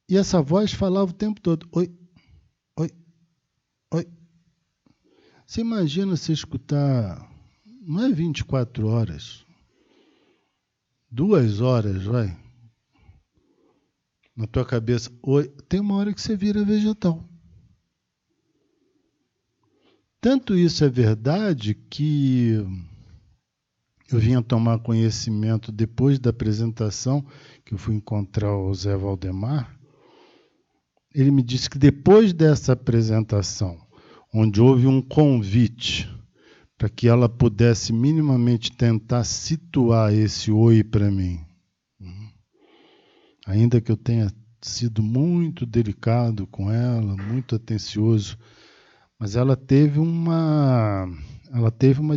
E essa voz falava o tempo todo, oi, oi, oi. Você imagina você escutar, não é 24 horas, 2 horas, vai, na tua cabeça, oi, tem uma hora que você vira vegetal. Tanto isso é verdade que eu vinha tomar conhecimento depois da apresentação, que eu fui encontrar o Zé Valdemar. Ele me disse que depois dessa apresentação, onde houve um convite para que ela pudesse minimamente tentar situar esse oi para mim, ainda que eu tenha sido muito delicado com ela, muito atencioso, mas ela teve uma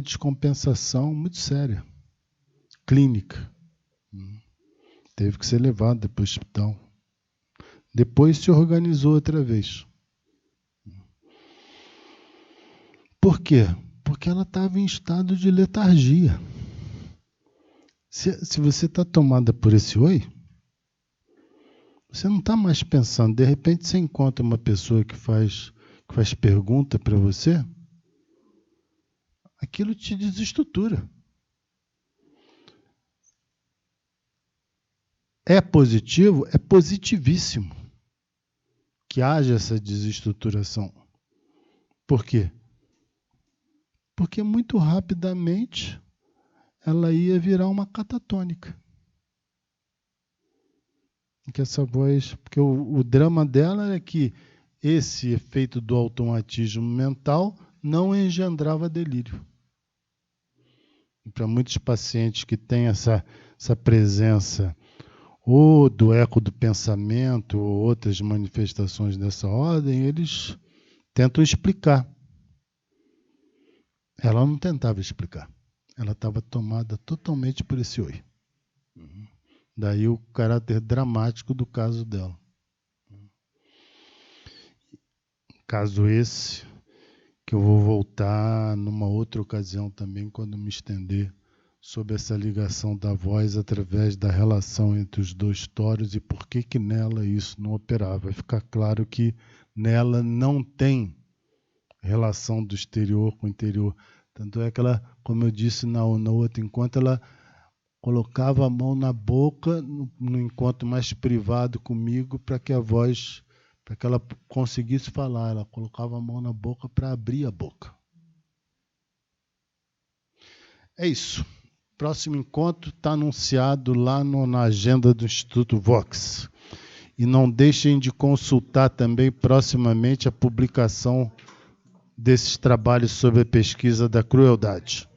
descompensação muito séria, clínica. Teve que ser levada para o hospital. Depois se organizou outra vez. Por quê? Porque ela estava em estado de letargia. Se você está tomada por esse oi, você não está mais pensando. De repente você encontra uma pessoa que faz pergunta para você, aquilo te desestrutura. é positivo, é positivíssimo que haja essa desestruturação. Por quê? Porque muito rapidamente ela ia virar uma catatônica. Que essa voz, porque o drama dela é que esse efeito do automatismo mental não engendrava delírio. E para muitos pacientes que têm essa presença ou do eco do pensamento ou outras manifestações dessa ordem, eles tentam explicar. Ela não tentava explicar. Ela estava tomada totalmente por esse oi. Daí o caráter dramático do caso dela. Caso esse, que eu vou voltar numa outra ocasião também, quando me estender sobre essa ligação da voz através da relação entre os dois tórios e por que nela isso não operava. Vai ficar claro que nela não tem relação do exterior com o interior. Tanto é que ela, como eu disse no outro encontro, ela colocava a mão na boca, no encontro mais privado comigo, para que a voz, para que ela conseguisse falar. Ela colocava a mão na boca para abrir a boca. É isso. Próximo encontro está anunciado lá na agenda do Instituto Vox. E não deixem de consultar também proximamente a publicação desses trabalhos sobre a pesquisa da crueldade.